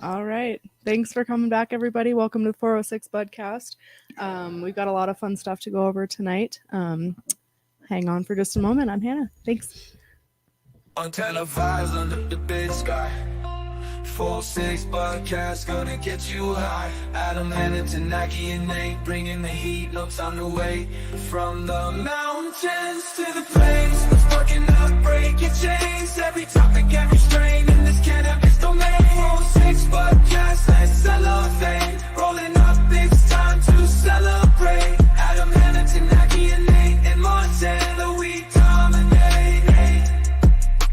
All right. Thanks for coming back, everybody. Welcome to the 406 Budcast. We've got a lot of fun stuff to go over tonight. Hang on for just a moment. I'm Hannah. Thanks. Montana vibes under the big sky. 406 Budcast gonna get you high. Adam, Hannah, Tanaki, and Nate bringing the heat. Notes on the way. From the mountains to the plains, let's fucking up, break your chains. Every topic, every strain in this cannabis domain. 406 Budcast, let's celebrate. Rolling up, it's time to celebrate. Adam, Hannah, Tanaki, and Nate in Montana, we dominate.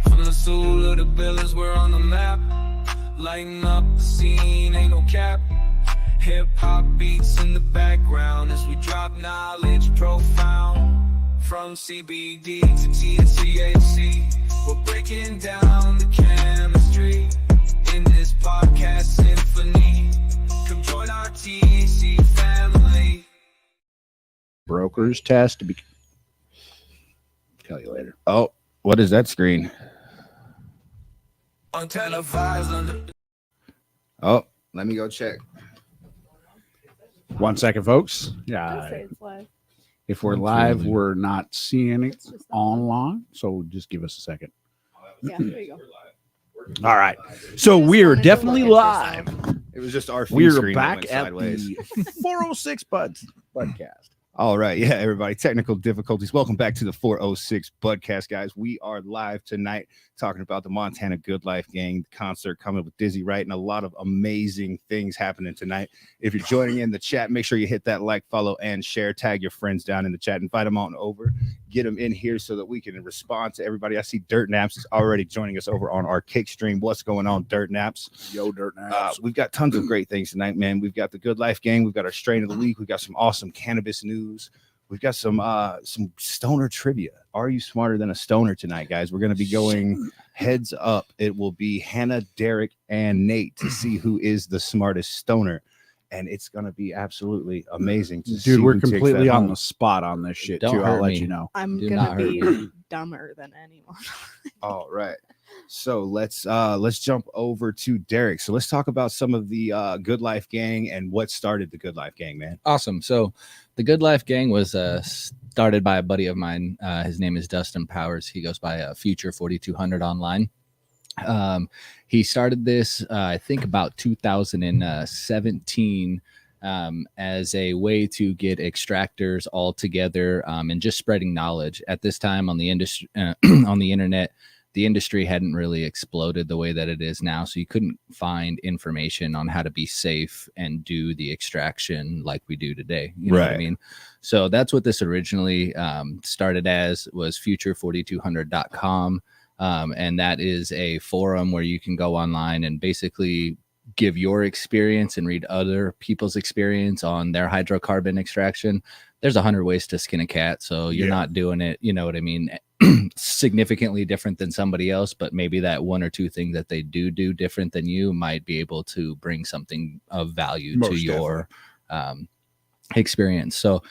From the soul of the villas, we're on the map. Lighting up the scene, ain't no cap. Hip-hop beats in the background as we drop knowledge profound. From CBD to THC, we're breaking down the chemistry in this podcast symphony. Come join our THC family. Broker's test to be. Tell you later. Oh, what is that screen? Montana vibes under. Oh, let me go check. 1 second, folks. Yeah. If we're live, we're not seeing it online. So just give us a second. Yeah, there you go. All right. So we're definitely live. It was just our feed We're screen that back went at sideways. the 406 Budcast. All right. Yeah, everybody. Technical difficulties. Welcome back to the 406 Budcast, guys. We are live tonight talking about the Montana Good Life Gang concert coming with Dizzy Wright and a lot of amazing things happening tonight. If you're joining in the chat, make sure you hit that like, follow, and share. Tag your friends down in the chat. Invite them on over. Get them in here so that we can respond to everybody. I see Dirt Naps is already joining us over on our Kick stream. What's going on, Dirt Naps? Yo, Dirt Naps. We've got tons of great things tonight, man. We've got the Good Life Gang. We've got our strain of the week. We've got some awesome cannabis news. We've got some stoner trivia. Are you smarter than a stoner tonight, guys? We're going to be going heads up. It will be Hannah, Derek, and Nate to see who is the smartest stoner. And it's going to be absolutely amazing to see. Dude, we're who takes completely that on home. the spot on this shit, Don't too. I'll hurt let me. you know. I'm Do going to not hurt be dumber than anyone. All right. So let's jump over to Derek. So let's talk about some of the Good Life Gang and what started the Good Life Gang, man. Awesome. So the Good Life Gang was started by a buddy of mine. His name is Dustin Powers. He goes by Future 4200 online. He started this, I think, about 2017 as a way to get extractors all together and just spreading knowledge. At this time on the industry, on the internet, the industry hadn't really exploded the way that it is now. So you couldn't find information on how to be safe and do the extraction like we do today. You know what I mean? So that's what this originally started as, was future4200.com. And that is a forum where you can go online and basically give your experience and read other people's experience on their hydrocarbon extraction. There's 100 ways to skin a cat. So you're not doing it, you know what I mean, significantly different than somebody else, but maybe that one or two things that they do different than you might be able to bring something of value to your experience. So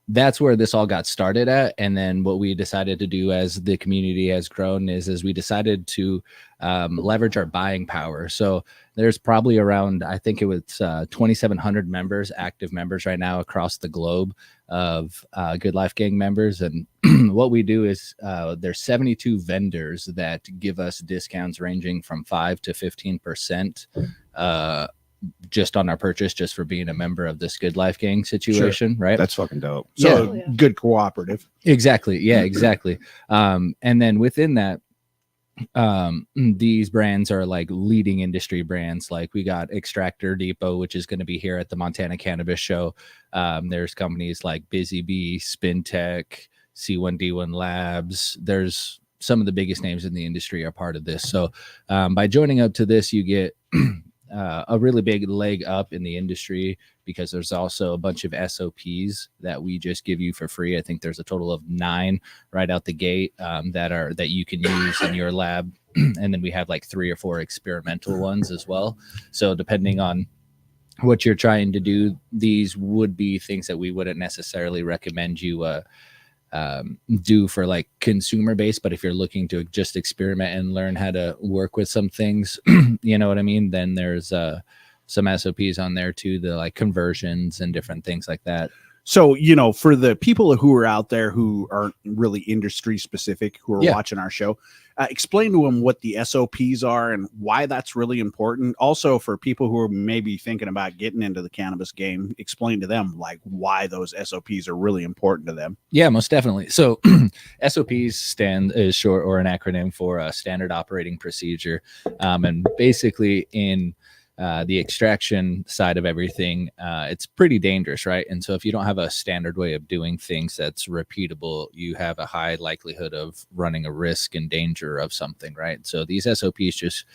that's where this all got started at. And then what we decided to do as the community has grown is we decided to leverage our buying power. So there's probably around, I think it was 2,700 members, active members right now across the globe of Good Life Gang members. And what we do is there's 72 vendors that give us discounts ranging from 5 to 15% just on our purchase, just for being a member of this Good Life Gang situation. Sure. Right. That's fucking dope. So good cooperative. Exactly. Yeah, exactly. And then within that, these brands are like leading industry brands. Like we got Extractor Depot, which is going to be here at the Montana Cannabis Show. There's companies like Busy Bee, SpinTech, C1D1 Labs. There's some of the biggest names in the industry are part of this. So by joining up to this, you get a really big leg up in the industry, because there's also a bunch of SOPs that we just give you for free. I think there's a total of 9 right out the gate that you can use in your lab. And then we have like 3 or 4 experimental ones as well. So depending on what you're trying to do, these would be things that we wouldn't necessarily recommend you do for like consumer base, but if you're looking to just experiment and learn how to work with some things, you know what I mean, then there's some SOPs on there too, the like conversions and different things like that. So, for the people who are out there who aren't really industry specific, who are watching our show, explain to them what the SOPs are and why that's really important. Also, for people who are maybe thinking about getting into the cannabis game, explain to them like why those SOPs are really important to them. Yeah, most definitely. So SOPs is short or an acronym for a standard operating procedure. And basically in the extraction side of everything, it's pretty dangerous, right? And so if you don't have a standard way of doing things that's repeatable, you have a high likelihood of running a risk and danger of something, right? So these SOPs just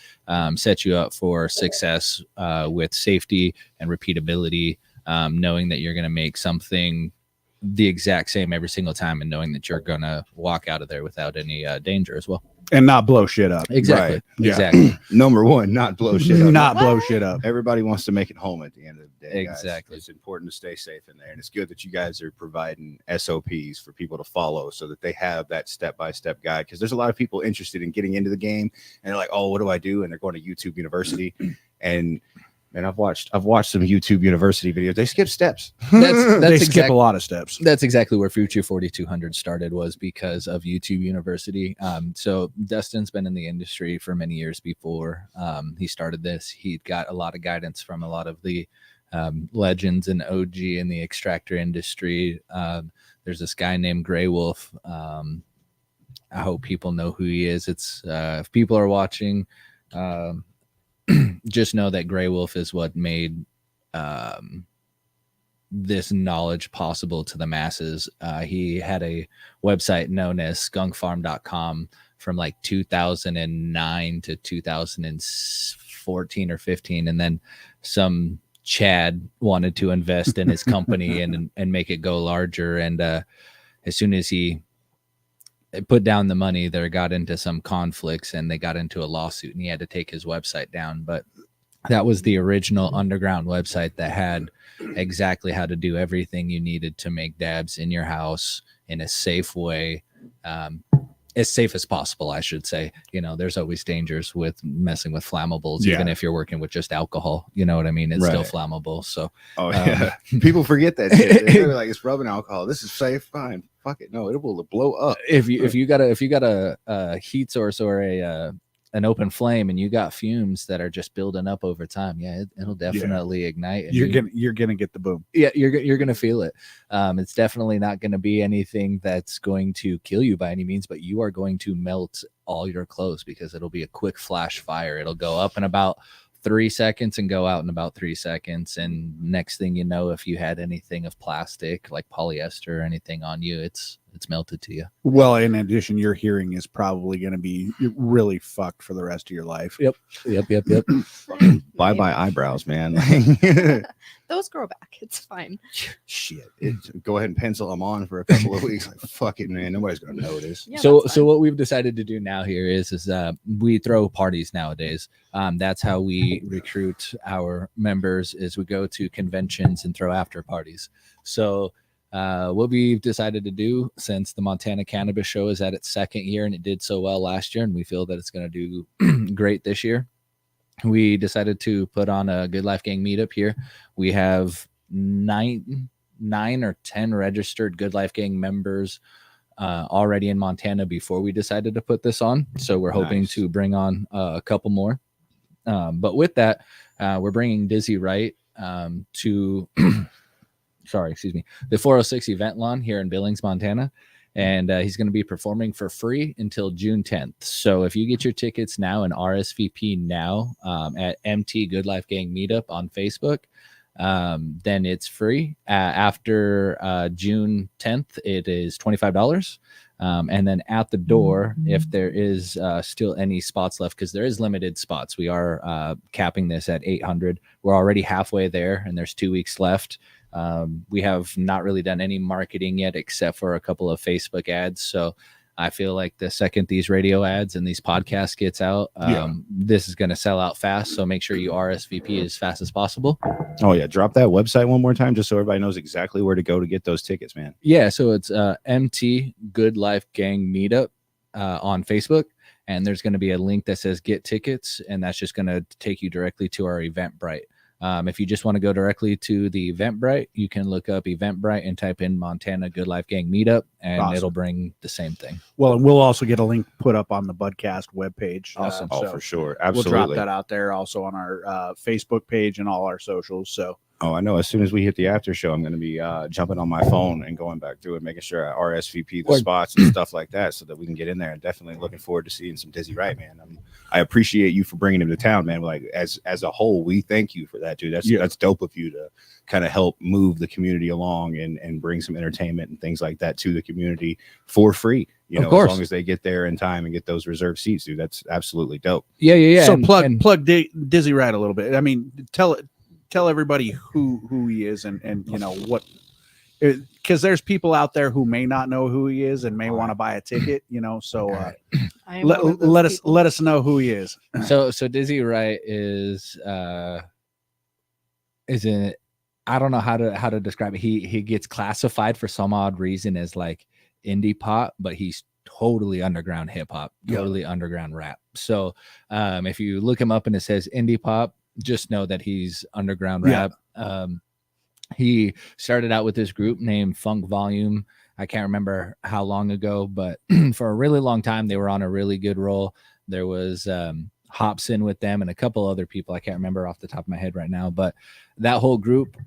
set you up for success with safety and repeatability, knowing that you're going to make something the exact same every single time and knowing that you're going to walk out of there without any danger as well. And not blow shit up. Exactly. Right. Exactly. Number one, not blow shit up. Not blow shit up. Everybody wants to make it home at the end of the day. Exactly. Guys. It's important to stay safe in there. And it's good that you guys are providing SOPs for people to follow so that they have that step-by-step guide. Because there's a lot of people interested in getting into the game and they're like, oh, what do I do? And they're going to YouTube University. And I've watched some YouTube University videos. They skip steps. They skip a lot of steps. That's exactly where Future 4200 started, was because of YouTube University. So Dustin's been in the industry for many years before he started this. He got a lot of guidance from a lot of the legends and OG in the extractor industry. There's this guy named Grey Wolf. I hope people know who he is. It's if people are watching, just know that Grey Wolf is what made this knowledge possible to the masses. He had a website known as skunkfarm.com from like 2009 to 2014 or 15. And then some Chad wanted to invest in his company and make it go larger. And as soon as he put down the money, there got into some conflicts and they got into a lawsuit and he had to take his website down. But that was the original underground website that had exactly how to do everything you needed to make dabs in your house in a safe way, as safe as possible, I should say. There's always dangers with messing with flammables, even if you're working with just alcohol. You know what I mean? It's still flammable. So, people forget that shit. They're like, it's rubbing alcohol. This is safe, fine. Fuck it, no, it will blow up. If you got a heat source or an open flame and you got fumes that are just building up over time, it'll definitely ignite. And you're gonna get the boom. Yeah, you're gonna feel it. It's definitely not gonna be anything that's going to kill you by any means, but you are going to melt all your clothes because it'll be a quick flash fire. It'll go up in about 3 seconds and go out in about 3 seconds. And next thing you know, if you had anything of plastic like polyester or anything on you, it's melted to you. Well, in addition, your hearing is probably going to be really fucked for the rest of your life. Yep. Bye eyebrows, man. Those grow back. It's fine. Shit. Go ahead and pencil them on for a couple of weeks. Like, fuck it, man. Nobody's gonna notice. Yeah, so what we've decided to do now here is we throw parties nowadays. That's how we recruit our members, is we go to conventions and throw after parties. So what we've decided to do, since the Montana Cannabis Show is at its second year and it did so well last year and we feel that it's going to do great this year, we decided to put on a Good Life Gang meetup here. We have nine or 10 registered Good Life Gang members already in Montana before we decided to put this on. So we're hoping to bring on a couple more. But with that, we're bringing Dizzy Wright to the 406 event lawn here in Billings, Montana. And he's going to be performing for free until June 10th. So if you get your tickets now and RSVP now at MT Good Life Gang Meetup on Facebook, then it's free. After June 10th, it is $25. And then at the door, if there is still any spots left, because there is limited spots, we are capping this at 800. We're already halfway there and there's 2 weeks left. We have not really done any marketing yet except for a couple of Facebook ads. So I feel like the second these radio ads and these podcasts gets out, this is going to sell out fast. So make sure you RSVP as fast as possible. Oh yeah, drop that website one more time just so everybody knows exactly where to go to get those tickets, man. Yeah, so it's MT Good Life Gang Meetup on Facebook, and there's going to be a link that says get tickets, and that's just going to take you directly to our Eventbrite. If you just want to go directly to the Eventbrite, you can look up Eventbrite and type in Montana Good Life Gang Meetup, and it'll bring the same thing. Well, and we'll also get a link put up on the Budcast webpage. Awesome. So for sure. Absolutely. We'll drop that out there also on our Facebook page and all our socials. So. Oh, I know. As soon as we hit the after show, I'm going to be jumping on my phone and going back through it, making sure I RSVP the spots and stuff like that so that we can get in there. And definitely looking forward to seeing some Dizzy Wright, man. I appreciate you for bringing him to town, man. Like as a whole, we thank you for that, dude. That's dope of you to kind of help move the community along and bring some entertainment and things like that to the community for free. You know, as long as they get there in time and get those reserved seats, dude, that's absolutely dope. Yeah. So plug Dizzy Wright a little bit. I mean, tell everybody who he is and you know what, because there's people out there who may not know who he is and may want to buy a ticket, you know, so let us know who he is. So Dizzy Wright is in, I don't know how to describe it. He gets classified for some odd reason as like indie pop, but he's totally underground hip hop, totally underground rap. So if you look him up and it says indie pop, just know that he's underground rap. He started out with this group named Funk Volume. I can't remember how long ago, but for a really long time, they were on a really good roll. There was Hobson with them and a couple other people. I can't remember off the top of my head right now, but that whole group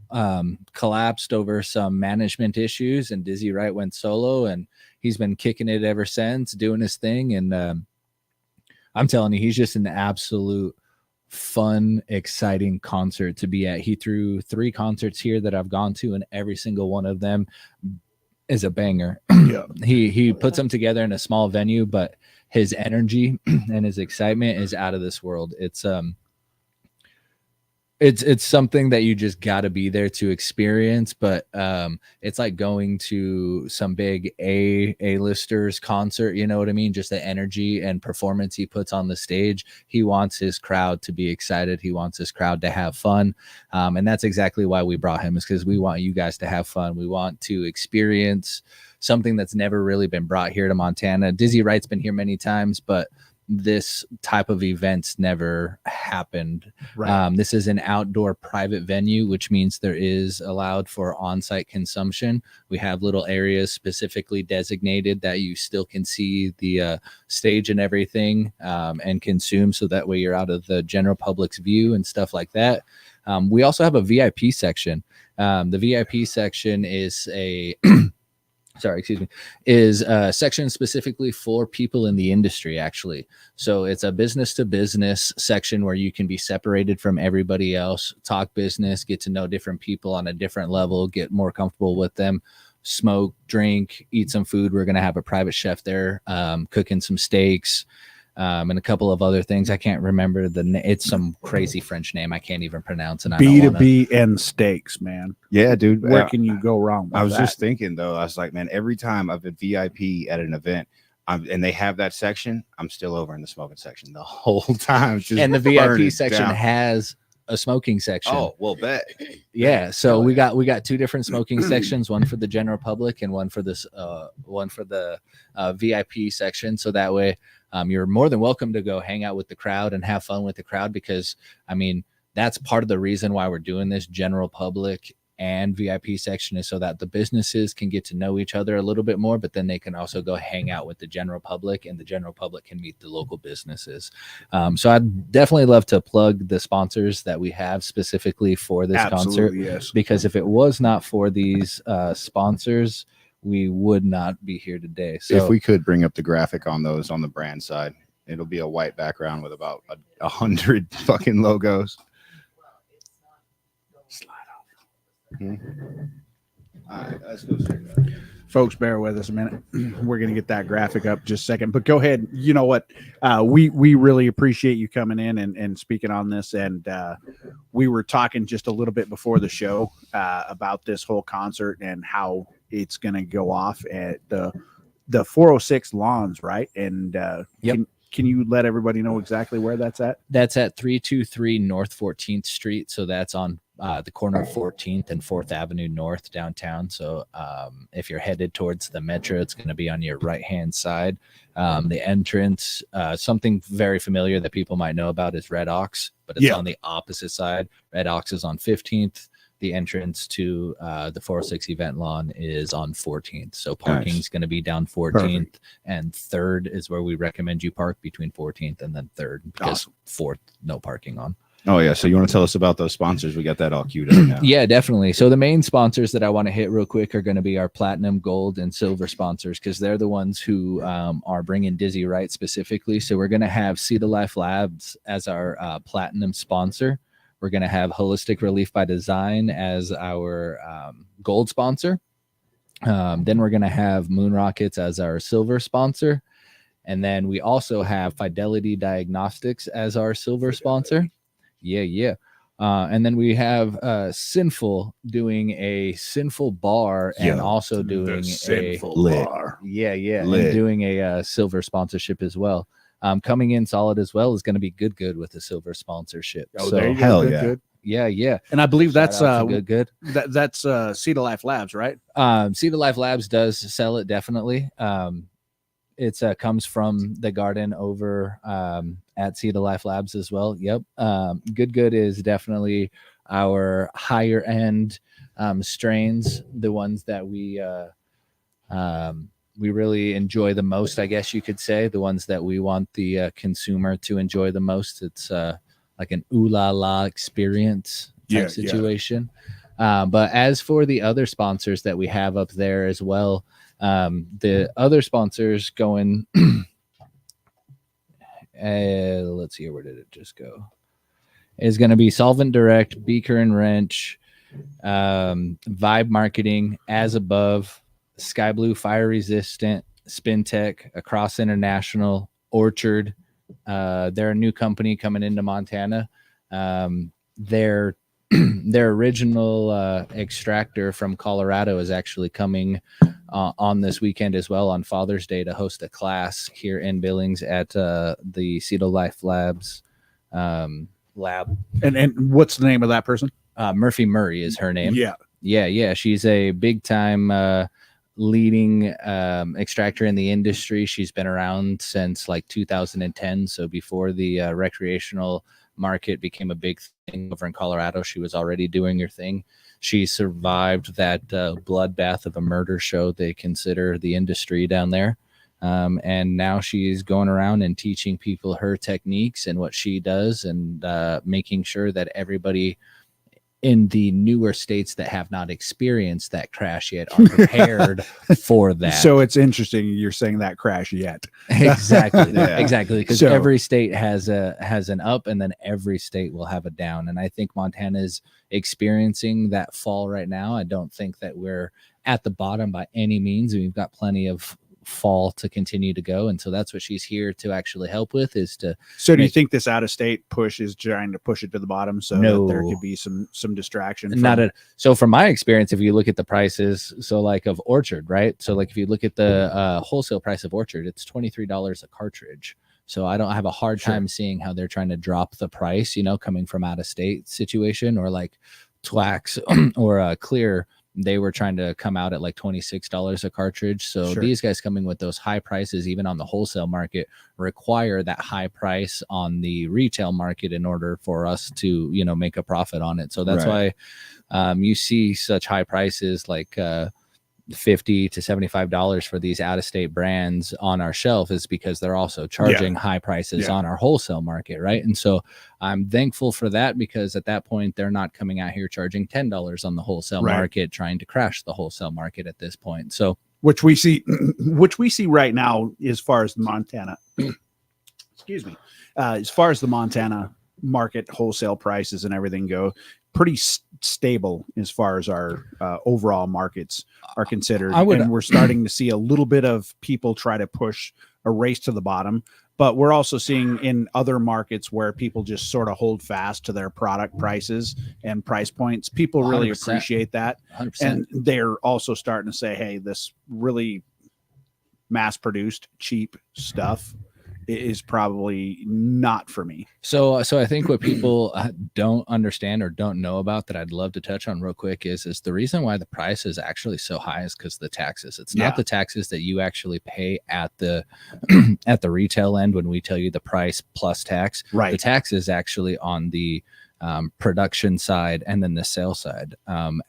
collapsed over some management issues, and Dizzy Wright went solo, and he's been kicking it ever since, doing his thing. And I'm telling you, he's just an absolute fun, exciting concert to be at. He threw 3 concerts here that I've gone to, and every single one of them is a banger. He puts them together in a small venue, but his energy and his excitement is out of this world. It's something that you just got to be there to experience, but it's like going to some big A-listers concert, you know what I mean? Just the energy and performance he puts on the stage. He wants his crowd to be excited. He wants his crowd to have fun. And that's exactly why we brought him, is because we want you guys to have fun. We want to experience something that's never really been brought here to Montana. Dizzy Wright's been here many times, but this type of events never happened. Right. This is an outdoor private venue, which means there is allowed for on-site consumption. We have little areas specifically designated that you still can see the stage and everything and consume, so that way you're out of the general public's view and stuff like that. We also have a VIP section. The VIP section is a is a section specifically for people in the industry, actually. So it's a business to business section where you can be separated from everybody else, talk business, get to know different people on a different level, get more comfortable with them, smoke, drink, eat some food. We're going to have a private chef there cooking some steaks and a couple of other things. I can't remember it's some crazy French name I can't even pronounce. And B2B and steaks, man. Yeah, dude. Where can you go wrong with I was that? just thinking, though, I was like, man, every time I've been VIP at an event and they have that section, I'm still over in the smoking section the whole time. And the VIP section has a smoking section. Oh, well, bet. Yeah. So we got 2 different smoking sections, one for the general public and one for this one for the VIP section. So that way you're more than welcome to go hang out with the crowd and have fun with the crowd, because I mean, that's part of the reason why we're doing this general public and VIP section, is so that the businesses can get to know each other a little bit more, but then they can also go hang out with the general public, and the general public can meet the local businesses. So I'd definitely love to plug the sponsors that we have specifically for this concert, yes. Because if it was not for these sponsors, we would not be here today. So if we could bring up the graphic on those on the brand side, it'll be a white background with about 100 fucking logos. All right, let's go straight up. Folks, bear with us a minute. We're going to get that graphic up just a second, but go ahead. You know what? We really appreciate you coming in and speaking on this. And we were talking just a little bit before the show about this whole concert and how it's going to go off at the 406 Lawns, right? And Yep. Can you let everybody know exactly where that's at? That's at 323 North 14th Street. So that's on the corner of 14th and 4th Avenue North downtown. So if you're headed towards the metro, it's going to be on your right-hand side. The entrance, something very familiar that people might know about is Red Ox, but it's on the opposite side. Red Ox is on 15th. The entrance to the 406 event lawn is on 14th. So parking is going to be down 14th. Perfect. And 3rd is where we recommend you park, between 14th and then 3rd, because 4th, no parking on. Oh, yeah. So you want to tell us about those sponsors? We got that all queued up now. Yeah, definitely. So the main sponsors that I want to hit real quick are going to be our platinum, gold, and silver sponsors, because they're the ones who are bringing Dizzy Wright specifically. So we're going to have Seed of Life Labs as our platinum sponsor. We're going to have Holistic Relief by Design as our gold sponsor. Then we're going to have Moon Rockets as our silver sponsor. And then we also have Fidelity Diagnostics as our silver sponsor. Yeah. And then we have Sinful doing a Sinful bar and also doing a Sinful bar. Yeah. And doing a silver sponsorship as well. Coming in solid as well is going to be Good with the silver sponsorship. Oh, so there you go. hell Good. Yeah. And I believe that's Good. That's Seed of Life Labs, right? Seed of Life Labs does sell it, definitely. It's comes from the garden over at Seed of Life Labs as well. Yep. Good is definitely our higher end strains, the ones that we really enjoy the most, I guess you could say, the ones that we want the consumer to enjoy the most. It's like an ooh la la experience type situation. But as for the other sponsors that we have up there as well, the other sponsors going, let's see here, where did it just go? Is going to be Solvent Direct, Beaker and Wrench, Vibe Marketing, As Above, Sky Blue Fire Resistant, SpinTech, Across International, Orchard. They're a new company coming into Montana. Their original extractor from Colorado is actually coming on this weekend as well, on Father's Day, to host a class here in Billings at the Seed of Life Labs lab. And what's the name of that person? Murphy Murray is her name. Yeah. She's a big time leading extractor in the industry. She's been around since like 2010. So before the recreational market became a big thing over in Colorado, she was already doing her thing. She survived that bloodbath of a murder show they consider the industry down there. And now she's going around and teaching people her techniques and what she does, and making sure that everybody in the newer states that have not experienced that crash yet are prepared for that. So it's interesting you're saying that crash yet. Exactly. Exactly. Because every state has an up, and then every state will have a down. And I think Montana is experiencing that fall right now. I don't think that we're at the bottom by any means. We've got plenty of fall to continue to go, and so that's what she's here to actually help with, is to do you think this out of state push is trying to push it to the bottom so that there could be some distraction so from my experience, if you look at the prices, so like of Orchard, right, so like if you look at the wholesale price of Orchard, it's $23 a cartridge. So I don't have a hard time seeing how they're trying to drop the price, coming from out of state situation, or like Twax or Clear. They were trying to come out at like $26 a cartridge. So these guys coming with those high prices, even on the wholesale market, require that high price on the retail market in order for us to, make a profit on it. So that's why you see such high prices, like $50 to $75 for these out-of-state brands on our shelf, is because they're also charging high prices on our wholesale market, right? And so I'm thankful for that, because at that point they're not coming out here charging $10 on the wholesale market, trying to crash the wholesale market at this point. So which we see right now, as far as the Montana as far as the Montana market wholesale prices and everything go, pretty stable as far as our overall markets are considered. And we're starting to see a little bit of people try to push a race to the bottom, but we're also seeing in other markets where people just sort of hold fast to their product prices and price points. People really 100%. appreciate that. 100%. And they're also starting to say, hey, this really mass produced cheap stuff is probably not for me. So I think what people don't understand or don't know about that I'd love to touch on real quick is the reason why the price is actually so high is because the taxes. It's not the taxes that you actually pay at the at the retail end when we tell you the price plus tax. Right. The tax is actually on the production side and then the sale side.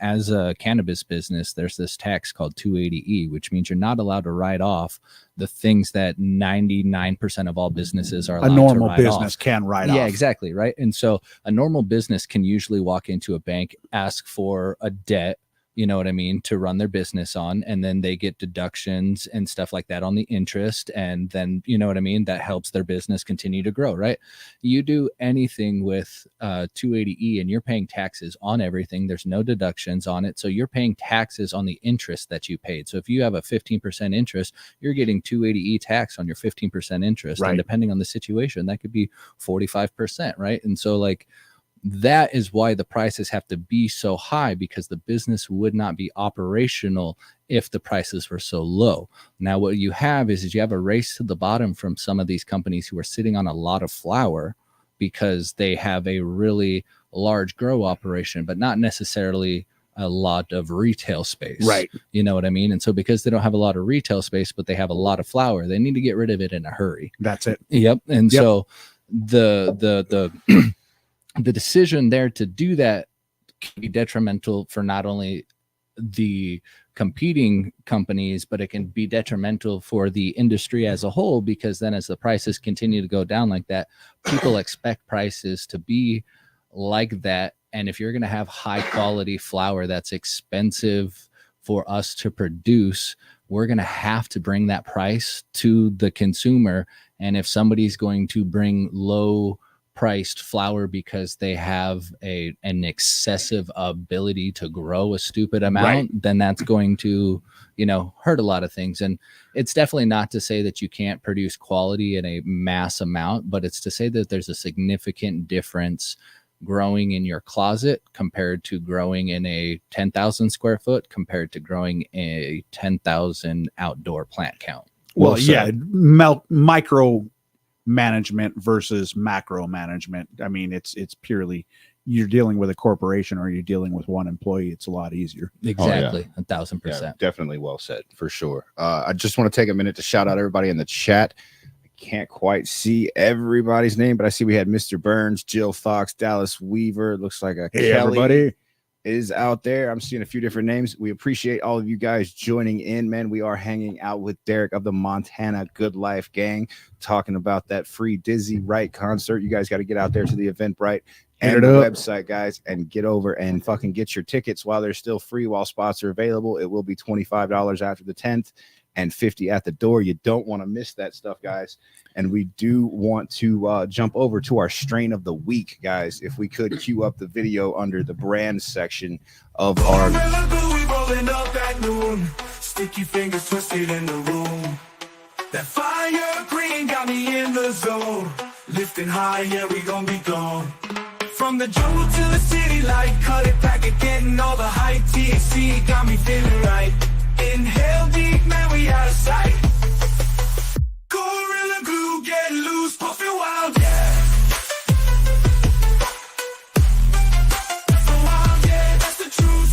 As a cannabis business, there's this tax called 280E, which means you're not allowed to write off the things that 99% of all businesses are allowed a normal to write business off. can write off. Yeah, exactly. Right. And so a normal business can usually walk into a bank, ask for a debt, you know what I mean, to run their business on, and then they get deductions and stuff like that on the interest. And then, you know what I mean, that helps their business continue to grow, right? You do anything with 280E and you're paying taxes on everything. There's no deductions on it. So you're paying taxes on the interest that you paid. So if you have a 15% interest, you're getting 280E tax on your 15% interest. Right. And depending on the situation, that could be 45%, right? And so like, that is why the prices have to be so high, because the business would not be operational if the prices were so low. Now, what you have is you have a race to the bottom from some of these companies who are sitting on a lot of flower because they have a really large grow operation, but not necessarily a lot of retail space. Right. You know what I mean? And so because they don't have a lot of retail space, but they have a lot of flower, they need to get rid of it in a hurry. That's it. Yep. And so the the decision there to do that can be detrimental for not only the competing companies, but it can be detrimental for the industry as a whole, because then as the prices continue to go down like that, people expect prices to be like that. And if you're going to have high quality flower that's expensive for us to produce, we're going to have to bring that price to the consumer. And if somebody's going to bring low priced flower because they have an excessive ability to grow a stupid amount, then that's going to, you know, hurt a lot of things. And it's definitely not to say that you can't produce quality in a mass amount, but it's to say that there's a significant difference growing in your closet compared to growing in a 10,000 square foot compared to growing a 10,000 outdoor plant count. Well, micro management versus macro management. I mean, it's purely, you're dealing with a corporation or you're dealing with one employee. It's a lot easier. Exactly. 1,000%. Yeah, definitely well said, for sure. I just want to take a minute to shout out everybody in the chat. I can't quite see everybody's name, but I see we had Mr. Burns, Jill Fox, Dallas Weaver. It looks like Kelly everybody is out there. I'm seeing a few different names. We appreciate all of you guys joining in, man. We are hanging out with Derek of the Montana Good Life Gang, talking about that free Dizzy Wright concert. You guys got to get out there to the Eventbrite and the website, guys, and get over and fucking get your tickets while they're still free, while spots are available. It will be $25 after the 10th and $50 at the door. You don't want to miss that stuff, guys. And we do want to jump over to our strain of the week, guys. If we could cue up the video under the brand section of our rolling up at noon, sticky fingers twisted in the room. That fire green got me in the zone, lifting high, yeah, we gon' be gone. From the jungle to the city light, cut it back again, all the high THC got me feeling right. Inhale deep, man, we out of sight. Gorilla glue, get loose, puffin' wild, yeah. So wild, yeah, that's the truth.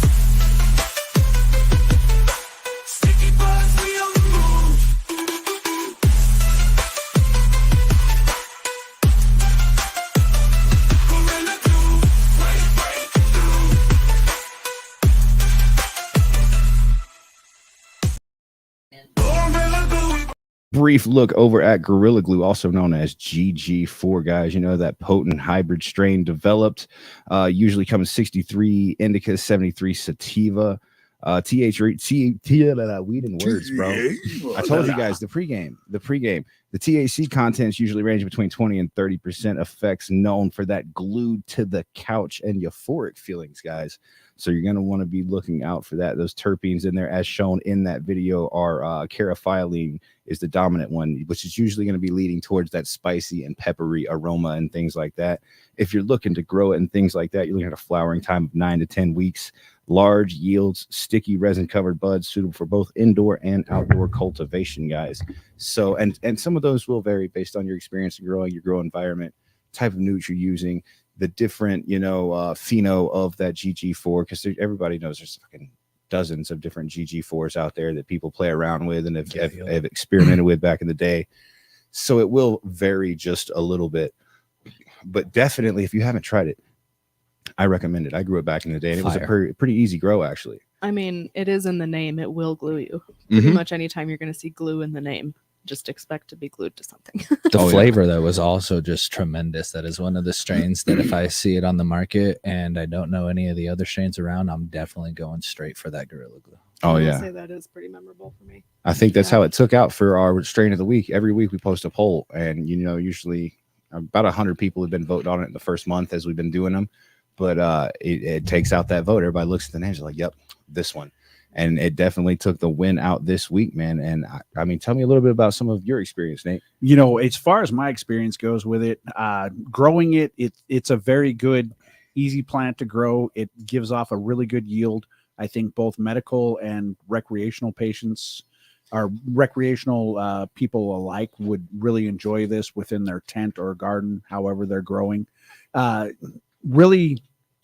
Sticky buzz, we on the move. Gorilla glue, break through. brief look over at Gorilla Glue, also known as GG4, guys. You know, that potent hybrid strain developed, usually comes 63 indica, 73 sativa, weed and words, bro. I told you guys the pregame, the THC contents usually range between 20 and 30%, effects known for that glued to the couch and euphoric feelings, guys. So you're going to want to be looking out for that. Those terpenes in there, as shown in that video, are caryophyllene is the dominant one, which is usually going to be leading towards that spicy and peppery aroma and things like that. If you're looking to grow it and things like that, you're looking at a flowering time of 9 to 10 weeks. large yields, sticky resin covered buds suitable for both indoor and outdoor cultivation, guys. So, and some of those will vary based on your experience in growing, your grow environment, type of newt you're using, the different, pheno of that GG4, because everybody knows there's fucking dozens of different GG4s out there that people play around with and have experimented with back in the day. So it will vary just a little bit, but definitely if you haven't tried it, I recommend it. I grew it back in the day, and it was a pretty easy grow, actually. I mean, it is in the name. It will glue you. Pretty much anytime you're going to see glue in the name, just expect to be glued to something. The flavor, though, was also just tremendous. That is one of the strains that if I see it on the market and I don't know any of the other strains around, I'm definitely going straight for that Gorilla Glue. Oh, I yeah. say that is pretty memorable for me. I think that's how it took out for our strain of the week. Every week we post a poll, and, usually about 100 people have been voting on it in the first month as we've been doing them. But it takes out that vote. Everybody looks at the names like, yep, this one. And it definitely took the win out this week, man. And I mean, tell me a little bit about some of your experience, Nate. As far as my experience goes with it, growing it's a very good, easy plant to grow. It gives off a really good yield. I think both medical and recreational patients or recreational people alike would really enjoy this within their tent or garden, however they're growing. Really,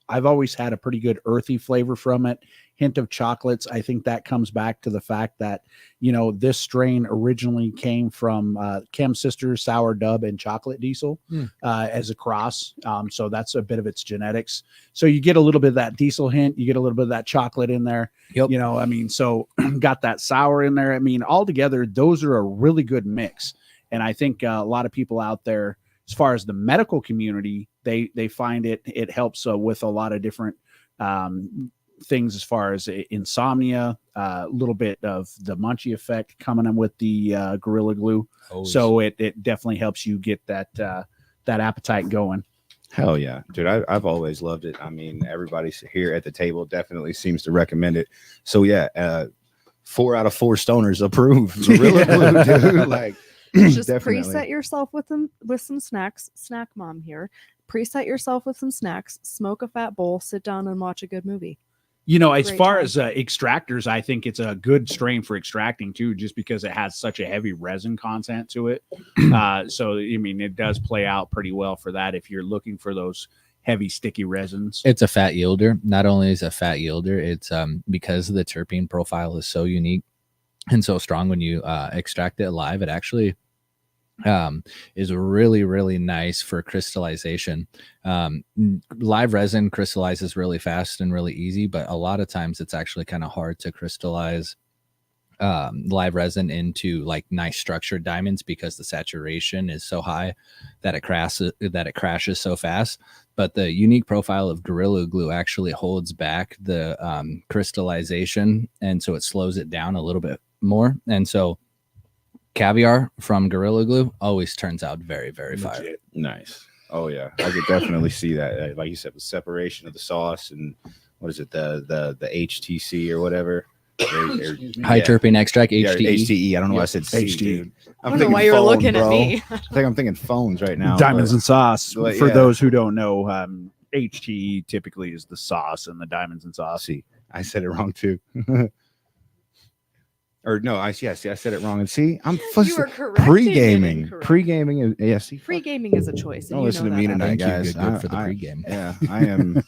I've always had a pretty good earthy flavor from it. Hint of chocolates. I think that comes back to the fact that, this strain originally came from Chem Sisters, Sour Dub, and Chocolate Diesel as a cross. So that's a bit of its genetics. So you get a little bit of that diesel hint. You get a little bit of that chocolate in there. Yep. So got that sour in there. I mean, altogether, those are a really good mix. And I think a lot of people out there, as far as the medical community, they find it helps with a lot of different things as far as insomnia, a little bit of the munchie effect coming in with the Gorilla Glue. So it definitely helps you get that appetite going. Hell yeah, dude. I've always loved it. I mean, everybody here at the table definitely seems to recommend it. So yeah, 4 out of 4 stoners approve Gorilla Glue, dude. Like, just definitely. preset yourself with some snacks. Snack mom here. Preset yourself with some snacks, smoke a fat bowl, sit down and watch a good movie. As far as extractors, I think it's a good strain for extracting too, just because it has such a heavy resin content to it. So, I mean, it does play out pretty well for that if you're looking for those heavy, sticky resins. It's a fat yielder. Not only is it a fat yielder, it's because the terpene profile is so unique and so strong when you extract it live, it actually is really, really nice for crystallization. Live resin crystallizes really fast and really easy, but a lot of times it's actually kind of hard to crystallize live resin into like nice structured diamonds because the saturation is so high that it crashes so fast. But the unique profile of Gorilla Glue actually holds back the crystallization, and so it slows it down a little bit more. And so caviar from Gorilla Glue always turns out very, very fire. Nice. Oh yeah, I could definitely see that. Like you said, the separation of the sauce and what is it, the HTC or whatever. High terpene extract, HTE. HTE. I don't know why I said C, dude. I don't know why you were looking at me. I think I'm thinking phones right now. Diamonds and sauce. For those who don't know, HTE typically is the sauce and the diamonds and sauce. See, I said it wrong too. Or no, I said it wrong. And see, I'm You were correcting pre-gaming. it incorrect. Pre-gaming is see. Pre-gaming is a choice. Don't listen to me tonight, guys. Good for the pregame. Yeah, I am.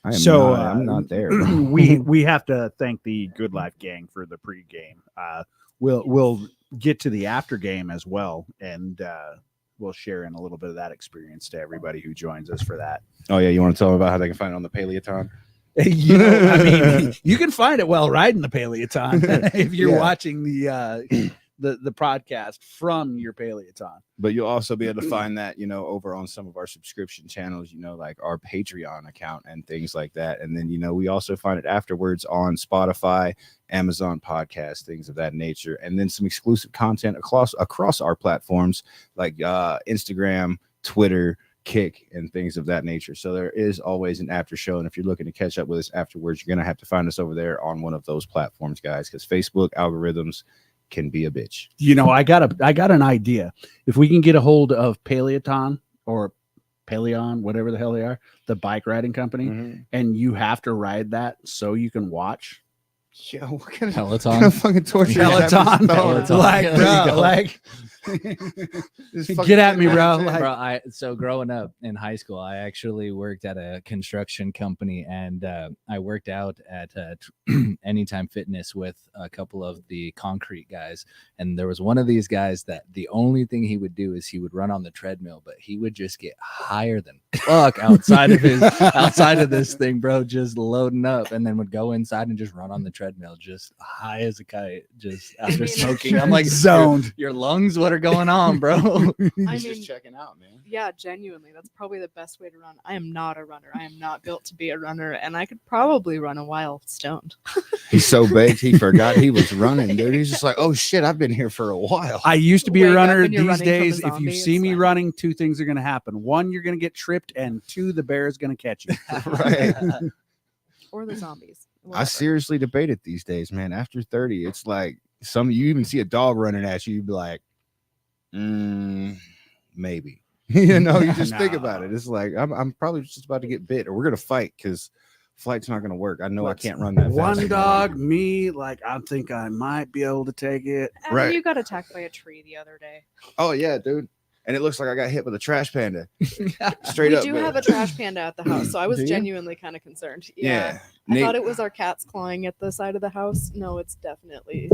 I'm not there. we have to thank the Good Life gang for the pregame. We'll get to the after game as well, and we'll share in a little bit of that experience to everybody who joins us for that. Oh yeah, you want to tell them about how they can find it on the Paleoton? I mean, you can find it while riding the Paleoton if you're watching the podcast from your Paleoton. But you'll also be able to find that, over on some of our subscription channels, like our Patreon account and things like that. And then, we also find it afterwards on Spotify, Amazon Podcast, things of that nature. And then some exclusive content across our platforms like Instagram, Twitter, Kick, and things of that nature. So there is always an after show, and if you're looking to catch up with us afterwards, you're gonna have to find us over there on one of those platforms, guys, because Facebook algorithms can be a bitch. I got an idea. If we can get a hold of Paleoton or Paleon, whatever the hell they are, the bike riding company, and you have to ride that so you can watch. Yeah, what kind of Peloton. fucking torture? Peloton. Peloton. Like, There bro, you go. like, This get fucking at me, bro. thing. Like, So growing up in high school, I actually worked at a construction company, and I worked out at Anytime Fitness with a couple of the concrete guys. And there was one of these guys that the only thing he would do is he would run on the treadmill, but he would just get higher than fuck outside of this thing, bro, just loading up, and then would go inside and just run on the treadmill, just high as a kite, just after smoking. I'm like, zoned. your lungs, what are going on, bro? I He's mean, just checking out, man. yeah, genuinely, that's probably the best way to run. I am not a runner. I am not built to be a runner, and I could probably run a while stoned. He's so baked, he forgot he was running, dude. He's just like, oh shit, I've been here for a while. I used to be a Wake up runner. and you're These running from a days, if you zombie, see it's me fine. running, two things are going to happen. One, you're going to get tripped, and two, the bear is going to catch you. Right. Or the zombies. I whatever. seriously debate it these days, man. After 30, it's like you even see a dog running at you, you'd be like, maybe. You know, you just think about it. It's like I'm probably just about to get bit, or we're gonna fight because flight's not gonna work. I know I can't run that fast One anymore. dog, me, like I think I might be able to take it. Right. You got attacked by a tree the other day. Oh yeah, dude. And it looks like I got hit with a trash panda. Straight We up. do man. have a trash panda at the house, so I was Do you? genuinely kind of concerned. Yeah. I Nate, thought it was our cats clawing at the side of the house. No, it's definitely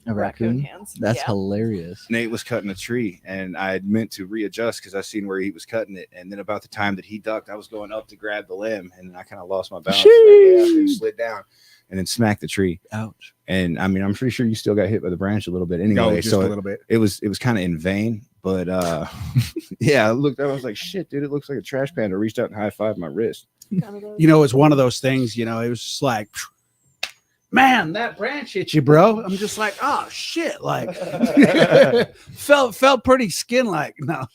A raccoon raccoon? hands. That's yeah. hilarious. Nate was cutting a tree, and I had meant to readjust because I seen where he was cutting it. And then about the time that he ducked, I was going up to grab the limb, and I kind of lost my balance right there and slid down, and then smacked the tree. Ouch. And I mean, I'm pretty sure you still got hit by the branch a little bit anyway. No, just so a little bit. it was kind of in vain. But yeah, I looked up, I was like, shit, dude, it looks like a trash panda. I reached out and high-fived my wrist. Kind of You know, it's one of those things, you know, it was just like, man, that branch hit you, bro. I'm just like, oh shit. Like felt pretty skin like. No.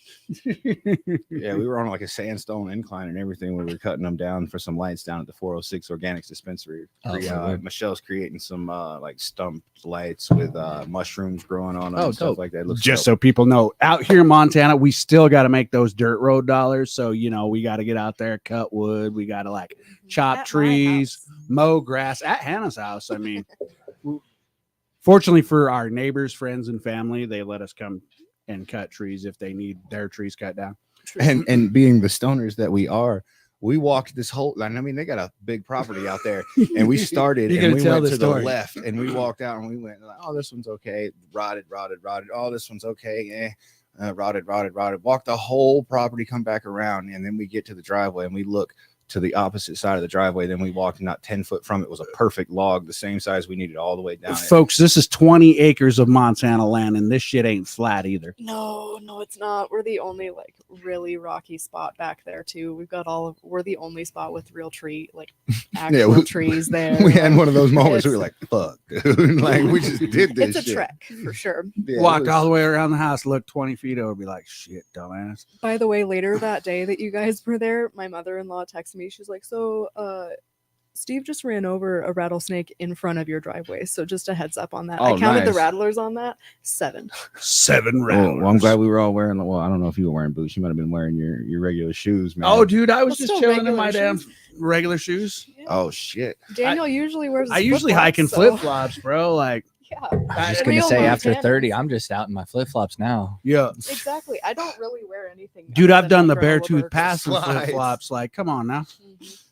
Yeah, we were on like a sandstone incline and everything. We were cutting them down for some lights down at the 406 Organics Dispensary. Oh, Lord. Michelle's creating some like stumped lights with mushrooms growing on them and stuff dope. like that. It looks Just dope. so people know, out here in Montana, we still got to make those dirt road dollars. So, you know, we got to get out there, cut wood. We got to like chop At my trees, house. mow grass at Hannah's house. I mean, fortunately for our neighbors, friends, and family, they let us come and cut trees if they need their trees cut down. and being the stoners that we are, we walked this whole line. I mean, they got a big property out there, and we started You're and gonna we tell went the to story. the left, and we walked out and we went like, oh, this one's okay, rotted. Oh, this one's okay, rotted. Walk the whole property, come back around, and then we get to the driveway and we look to the opposite side of the driveway. Then we walked not 10 foot from it was a perfect log, the same size we needed all the way down it. Folks, this is 20 acres of Montana land, and this shit ain't flat either. No, it's not. We're the only like really rocky spot back there too. We're the only spot with real tree, like actual trees there. We had one of those moments It's- we were like, fuck, dude. Like we just did this It's a shit. trek for sure. Yeah, it Walked was- all the way around the house, looked 20 feet over, be like, shit, dumbass. By the way, later that day that you guys were there, my mother-in-law texted me. She's like, so Steve just ran over a rattlesnake in front of your driveway. So just a heads up on that. I Oh, counted the nice. rattlers on that. 7. 7 Oh, rattlers. well, I'm glad we were all wearing. Well, I don't know if you were wearing boots. You might have been wearing your regular shoes, man. Oh, dude, I was Well, just still chilling in regular my damn shoes. regular shoes. Yeah. Oh shit. Daniel usually wears. I his usually hike in flip-flops, flip flops, bro. Like, Yeah, I was I- gonna Real say after Montanans. 30, I'm just out in my flip flops now. yeah. exactly. I don't really wear anything. Dude, other I've than done the my bear granola tooth burgers. pass in Slides. flip flops. Like, come on now. Mhm.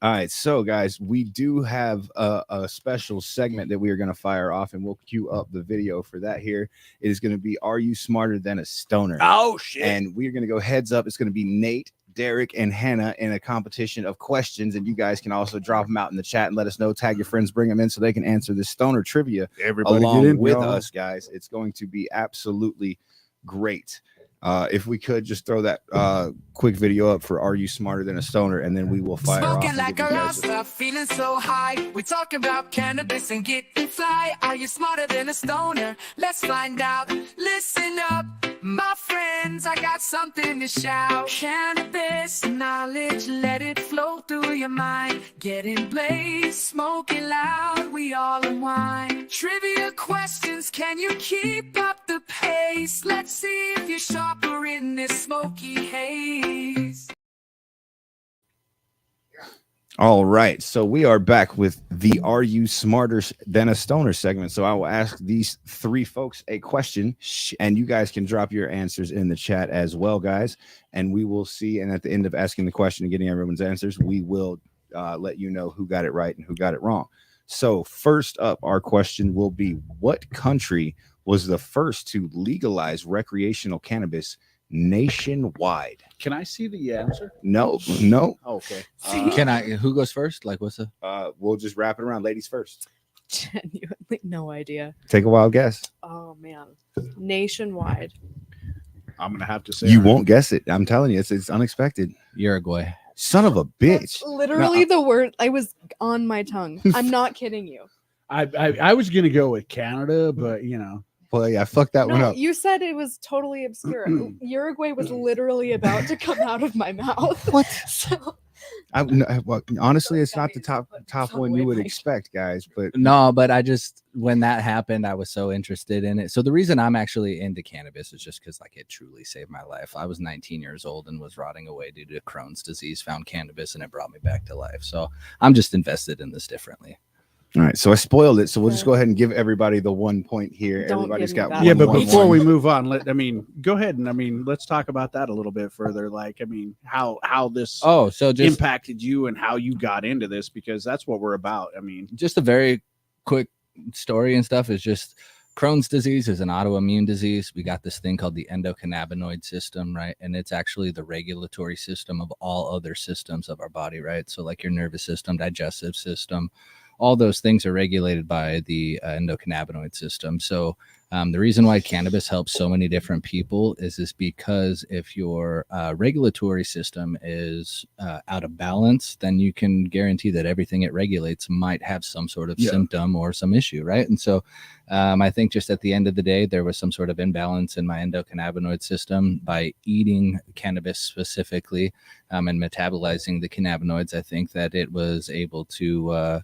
All right, so guys, we do have a special segment that we are going to fire off, and we'll cue up the video for that. Here it is going to be "Are You Smarter Than a Stoner?" Oh shit. And we're going to go heads up. It's going to be Nate, Derek, and Hannah in a competition of questions, and you guys can also drop them out in the chat and let us know. Tag your friends, bring them in so they can answer this stoner trivia Everybody along with y'all. us, guys. It's going to be absolutely great. If we could just throw that quick video up for "Are You Smarter Than a Stoner?" and then we will fire off. Smoking and like give a you guys a- rockstar, feeling so high. We talk about cannabis and getting fly. Are you smarter than a stoner? Let's find out. Listen up, my friends. I got something to shout. Cannabis knowledge, let it flow through your mind. Getting blazed, smoking loud. We all unwind. Trivia questions, can you keep up the pace? Let's see if you're sharper in this smoky haze. All right, so we are back with the Are You Smarter Than a Stoner segment. So I will ask these three folks a question, and you guys can drop your answers in the chat as well, guys. And we will see. And at the end of asking the question and getting everyone's answers, we will let you know who got it right and who got it wrong. So first up, our question will be: what country was the first to legalize recreational cannabis nationwide? Can I see the answer? No. Okay. Can I? Who goes first? Like, what's the? We'll just wrap it around. Ladies first. Genuinely no idea. Take a wild guess. Oh man, nationwide. I'm gonna have to say You won't guess it. I'm telling you, it's unexpected. Uruguay. Son of a bitch. That's literally the word I was on my tongue. I'm not kidding you. I was gonna go with Canada, but you know. Well, yeah, I fucked that one No, up. you said it was totally obscure. Uruguay was literally about to come out of my mouth. What? So Well, honestly, it's not the That top means one you would Mike. expect, guys. But No, but I just when that happened, I was so interested in it. So the reason I'm actually into cannabis is just because like it truly saved my life. I was 19 years old and was rotting away due to Crohn's disease. Found cannabis and it brought me back to life. So I'm just invested in this differently. all right, so I spoiled it. So we'll just go ahead and give everybody the 1 point here. Don't Everybody's give me got that. one. Yeah, but one, before one. we move on, go ahead and let's talk about that a little bit further. Like, how this Oh, so just impacted you and how you got into this, because that's what we're about. I mean, just a very quick story and stuff is just Crohn's disease is an autoimmune disease. We got this thing called the endocannabinoid system, right? And it's actually the regulatory system of all other systems of our body, right? So like your nervous system, digestive system, all those things are regulated by the endocannabinoid system. So the reason why cannabis helps so many different people is because if your regulatory system is out of balance, then you can guarantee that everything it regulates might have some sort of symptom or some issue, right? And so I think just at the end of the day, there was some sort of imbalance in my endocannabinoid system. By eating cannabis specifically and metabolizing the cannabinoids, I think that it was able to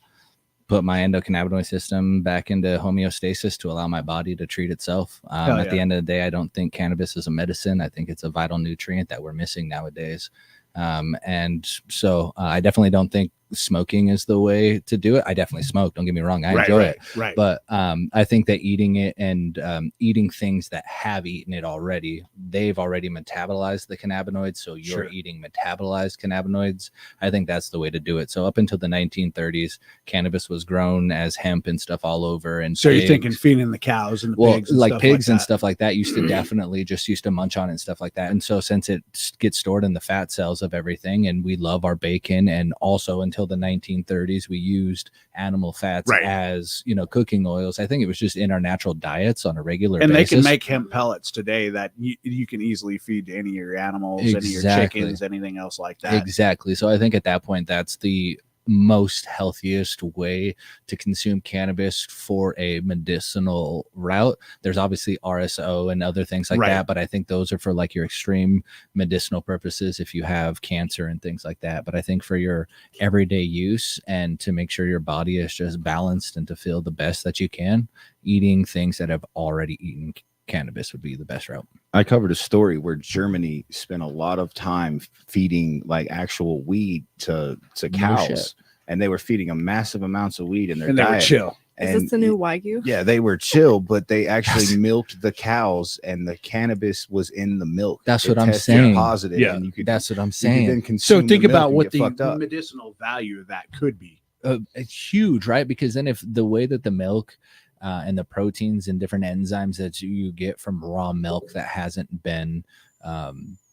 put my endocannabinoid system back into homeostasis to allow my body to treat itself. At the end of the day, I don't think cannabis is a medicine. I think it's a vital nutrient that we're missing nowadays. And so I definitely don't think smoking is the way to do it. I definitely smoke. Don't get me wrong. I enjoy it. Right. But I think that eating it and eating things that have eaten it already, they've already metabolized the cannabinoids. So you're eating metabolized cannabinoids. I think that's the way to do it. So up until the 1930s, cannabis was grown as hemp and stuff all over. And so you're thinking feeding the cows and the pigs, and like stuff pigs like and that. stuff like that used to definitely just used to munch on it and stuff like that. And so since it gets stored in the fat cells of everything, and we love our bacon, and also until the 1930s we used animal fats as cooking oils. I think it was just in our natural diets on a regular basis. They can make hemp pellets today that you can easily feed to any of your animals, any of your chickens, anything else like that. Exactly. So I think at that point that's the most healthiest way to consume cannabis for a medicinal route. There's obviously RSO and other things like that, but I think those are for like your extreme medicinal purposes if you have cancer and things like that. But I think for your everyday use and to make sure your body is just balanced and to feel the best that you can, eating things that have already eaten cannabis would be the best route. I covered a story where Germany spent a lot of time feeding like actual weed to cows, and they were feeding them massive amounts of weed in their diet. They were chill. Is this the new Wagyu? Yeah, they were chill, but they actually milked the cows, and the cannabis was in the milk. That's what I'm saying. Positive, and you could. That's what I'm saying. So think about what the medicinal value of that could be. It's huge, right? Because then if the way that the milk and the proteins and different enzymes that you get from raw milk that hasn't been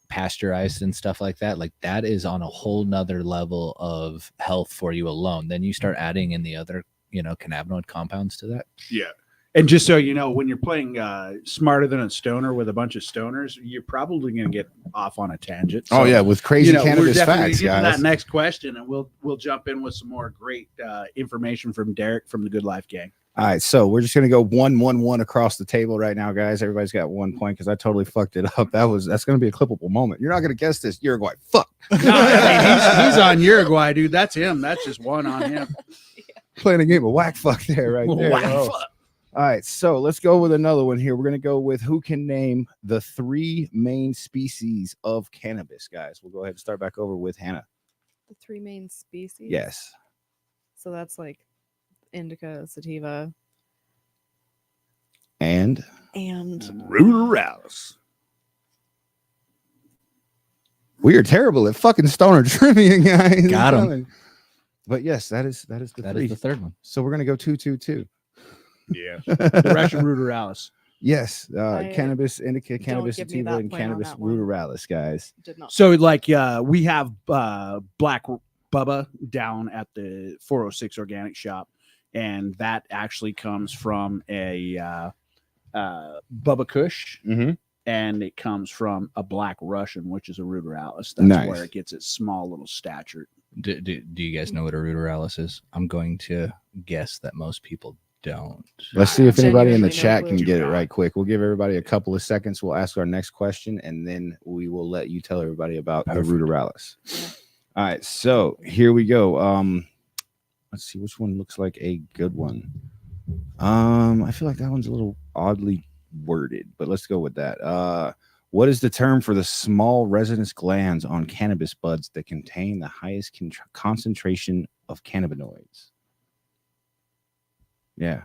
pasteurized and stuff like that is on a whole nother level of health for you alone. Then you start adding in the other cannabinoid compounds to that. Yeah. And just so you know, when you're playing Smarter Than a Stoner with a bunch of stoners, you're probably going to get off on a tangent. So, with crazy cannabis facts, guys. guys. That next question, and we'll jump in with some more great information from Derek from the Good Life Gang. All right, so we're just gonna go 1-1-1 across the table right now, guys. Everybody's got 1 point because I totally fucked it up. That's gonna be a clippable moment. You're not gonna guess this. Uruguay, fuck. No, I mean, he's on Uruguay, dude. That's him. That's just one on him. Playing a game of whack fuck there, right there. Whack Oh. fuck. All right, so let's go with another one here. We're gonna go with who can name the 3 main species of cannabis, guys. We'll go ahead and start back over with Hannah. The three main species. Yes. So that's like indica, sativa, And Ruderalis. we are terrible at fucking stoner trivia, guys. Got 'em. But yes, that is the That three. is the third one. So we're gonna go 2-2-2. Yeah. The Russian Ruderalis. Yes, I- cannabis indica, don't cannabis give me sativa, that and point on cannabis that one. ruderalis, guys. Did not. So like we have Black Bubba down at the 406 organic shop, and that actually comes from a Bubba Kush, Mm-hmm. and it comes from a Black Russian, which is a Ruderalis. That's Nice. where it gets its small little stature. Do you guys know what a ruderalis is? I'm going to guess that most people don't. Let's see if anybody in the Genuinely no chat clue. can get it Do not. right quick. We'll give everybody a couple of seconds. We'll ask our next question, and then we will let you tell everybody about the ruderalis. All right, so here we go. Let's see which one looks like a good one. I feel like that one's a little oddly worded, but let's go with that. What is the term for the small resinous glands on cannabis buds that contain the highest concentration of cannabinoids? Yeah.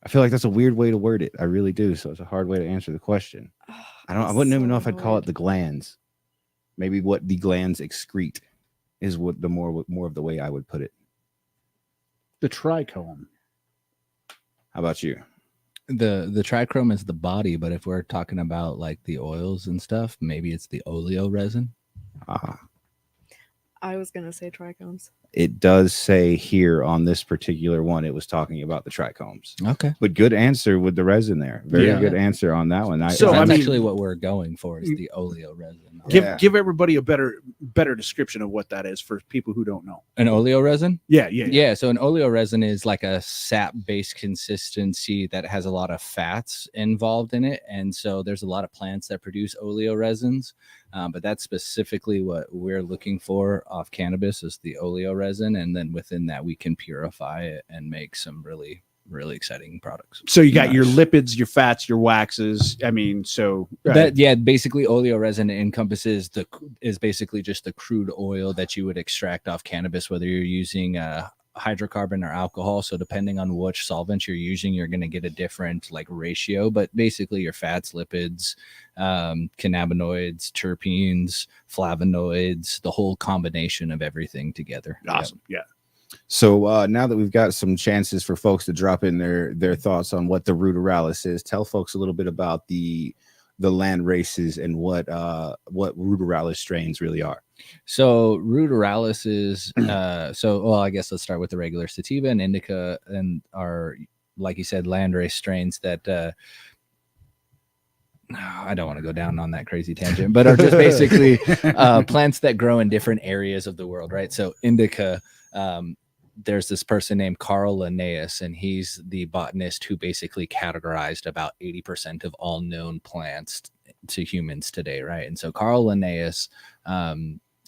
I feel like that's a weird way to word it. I really do. So it's a hard way to answer the question. I wouldn't even know if I'd call it the glands. Maybe what the glands excrete is what the more of the way I would put it. The trichome. How about you? The trichrome is the body, but if we're talking about like the oils and stuff, maybe it's the oleo resin. I was gonna say trichomes. It does say here on this particular one, it was talking about the trichomes. Okay. But good answer with the resin there. Very Yeah. good answer on that one. So, So I that's mean- actually what we're going for is the oleo resin. Yeah. Give everybody a better description of what that is for people who don't know. An oleo resin? Yeah. Yeah, so an oleo resin is like a sap-based consistency that has a lot of fats involved in it, and so there's a lot of plants that produce oleo resins, but that's specifically what we're looking for off cannabis is the oleo resin, and then within that we can purify it and make some really exciting products. So you got your Nice. lipids, your fats, your waxes. I mean, so Basically oleo resin encompasses is basically just the crude oil that you would extract off cannabis, whether you're using hydrocarbon or alcohol. So depending on which solvent you're using, you're going to get a different like ratio, but basically your fats, lipids, cannabinoids, terpenes, flavonoids, the whole combination of everything together. awesome. Yeah. So now that we've got some chances for folks to drop in their thoughts on what the ruderalis is, tell folks a little bit about the land races and what ruderalis strains really are. So ruderalis is I guess let's start with the regular sativa and indica, and are, like you said, landrace strains that I don't want to go down on that crazy tangent, but are just basically plants that grow in different areas of the world, right? So indica, there's this person named Carl Linnaeus, and he's the botanist who basically categorized about 80% of all known plants to humans today, right? And so Carl Linnaeus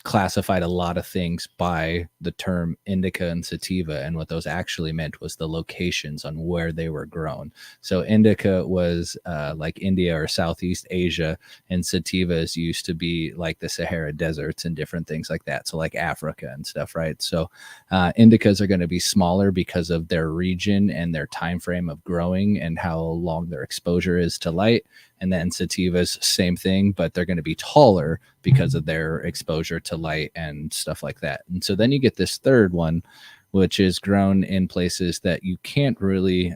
classified a lot of things by the term indica and sativa, and what those actually meant was the locations on where they were grown. So indica was like India or Southeast Asia, and sativas used to be like the Sahara deserts and different things like that, so like Africa and stuff, right? So indicas are going to be smaller because of their region and their time frame of growing and how long their exposure is to light. And then sativas, same thing, but they're going to be taller because of their exposure to light and stuff like that. And so then you get this third one, which is grown in places that you can't really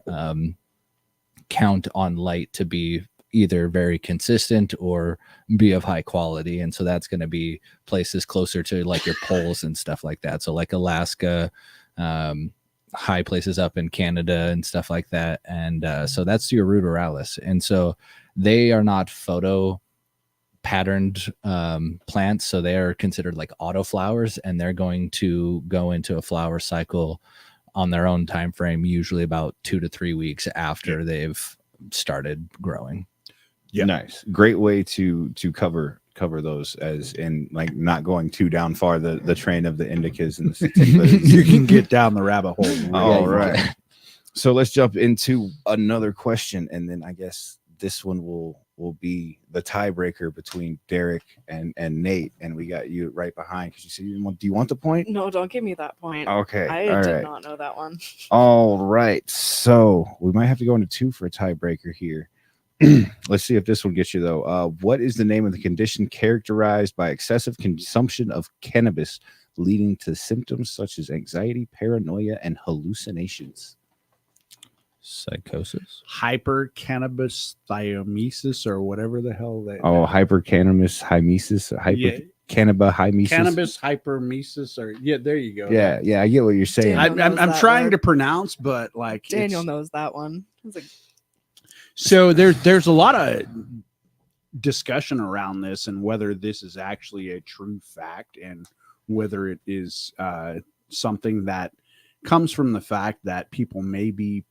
count on light to be either very consistent or be of high quality. And so that's going to be places closer to like your poles and stuff like that. So like Alaska, high places up in Canada and stuff like that. And so that's your ruderalis. And so they are not photo patterned plants, so they are considered like autoflowers, and they're going to go into a flower cycle on their own time frame, usually about 2 to 3 weeks after they've started growing. Yeah. Nice, great way to cover those, as in like not going too down far the train of the indicas and the sativas. You can get down the rabbit hole. All right. So let's jump into another question, and then I guess this one will will be the tiebreaker between Derek and Nate, and we got you right behind because you said do you want the point? No, don't give me that point. Okay, I all did right. not know that one. All right, so we might have to go into 2 for a tiebreaker here. Let's see if this one gets you though. What is the name of the condition characterized by excessive consumption of cannabis leading to symptoms such as anxiety, paranoia, and hallucinations? Psychosis. Hypercannabis or whatever the hell that. Hypercannabis hymesis. Cannabis hypermesis, or there you go. Yeah, I get what you're saying. I'm trying to pronounce, but like Daniel knows that one. So there's a lot of discussion around this and whether this is actually a true fact and whether it is something that comes from the fact that people may be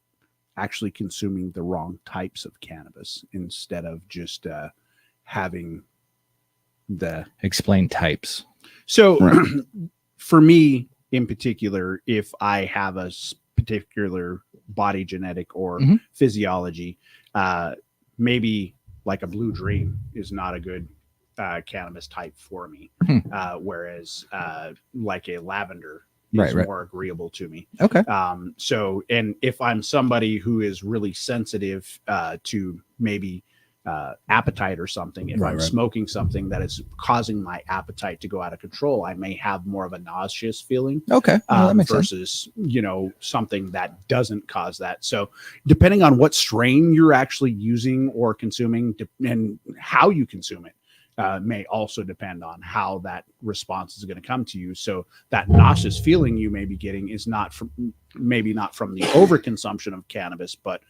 actually consuming the wrong types of cannabis instead of just having the explain types. So for me in particular, if I have a particular body genetic or physiology, maybe like a blue dream is not a good cannabis type for me. Whereas like a lavender is more agreeable to me. Okay. So, and if I'm somebody who is really sensitive to maybe appetite or something, if I'm smoking something that is causing my appetite to go out of control, I may have more of a nauseous feeling. Okay. That makes versus, something that doesn't cause that. So depending on what strain you're actually using or consuming and how you consume it, may also depend on how that response is going to come to you. So that nauseous feeling you may be getting is maybe not from the overconsumption of cannabis, but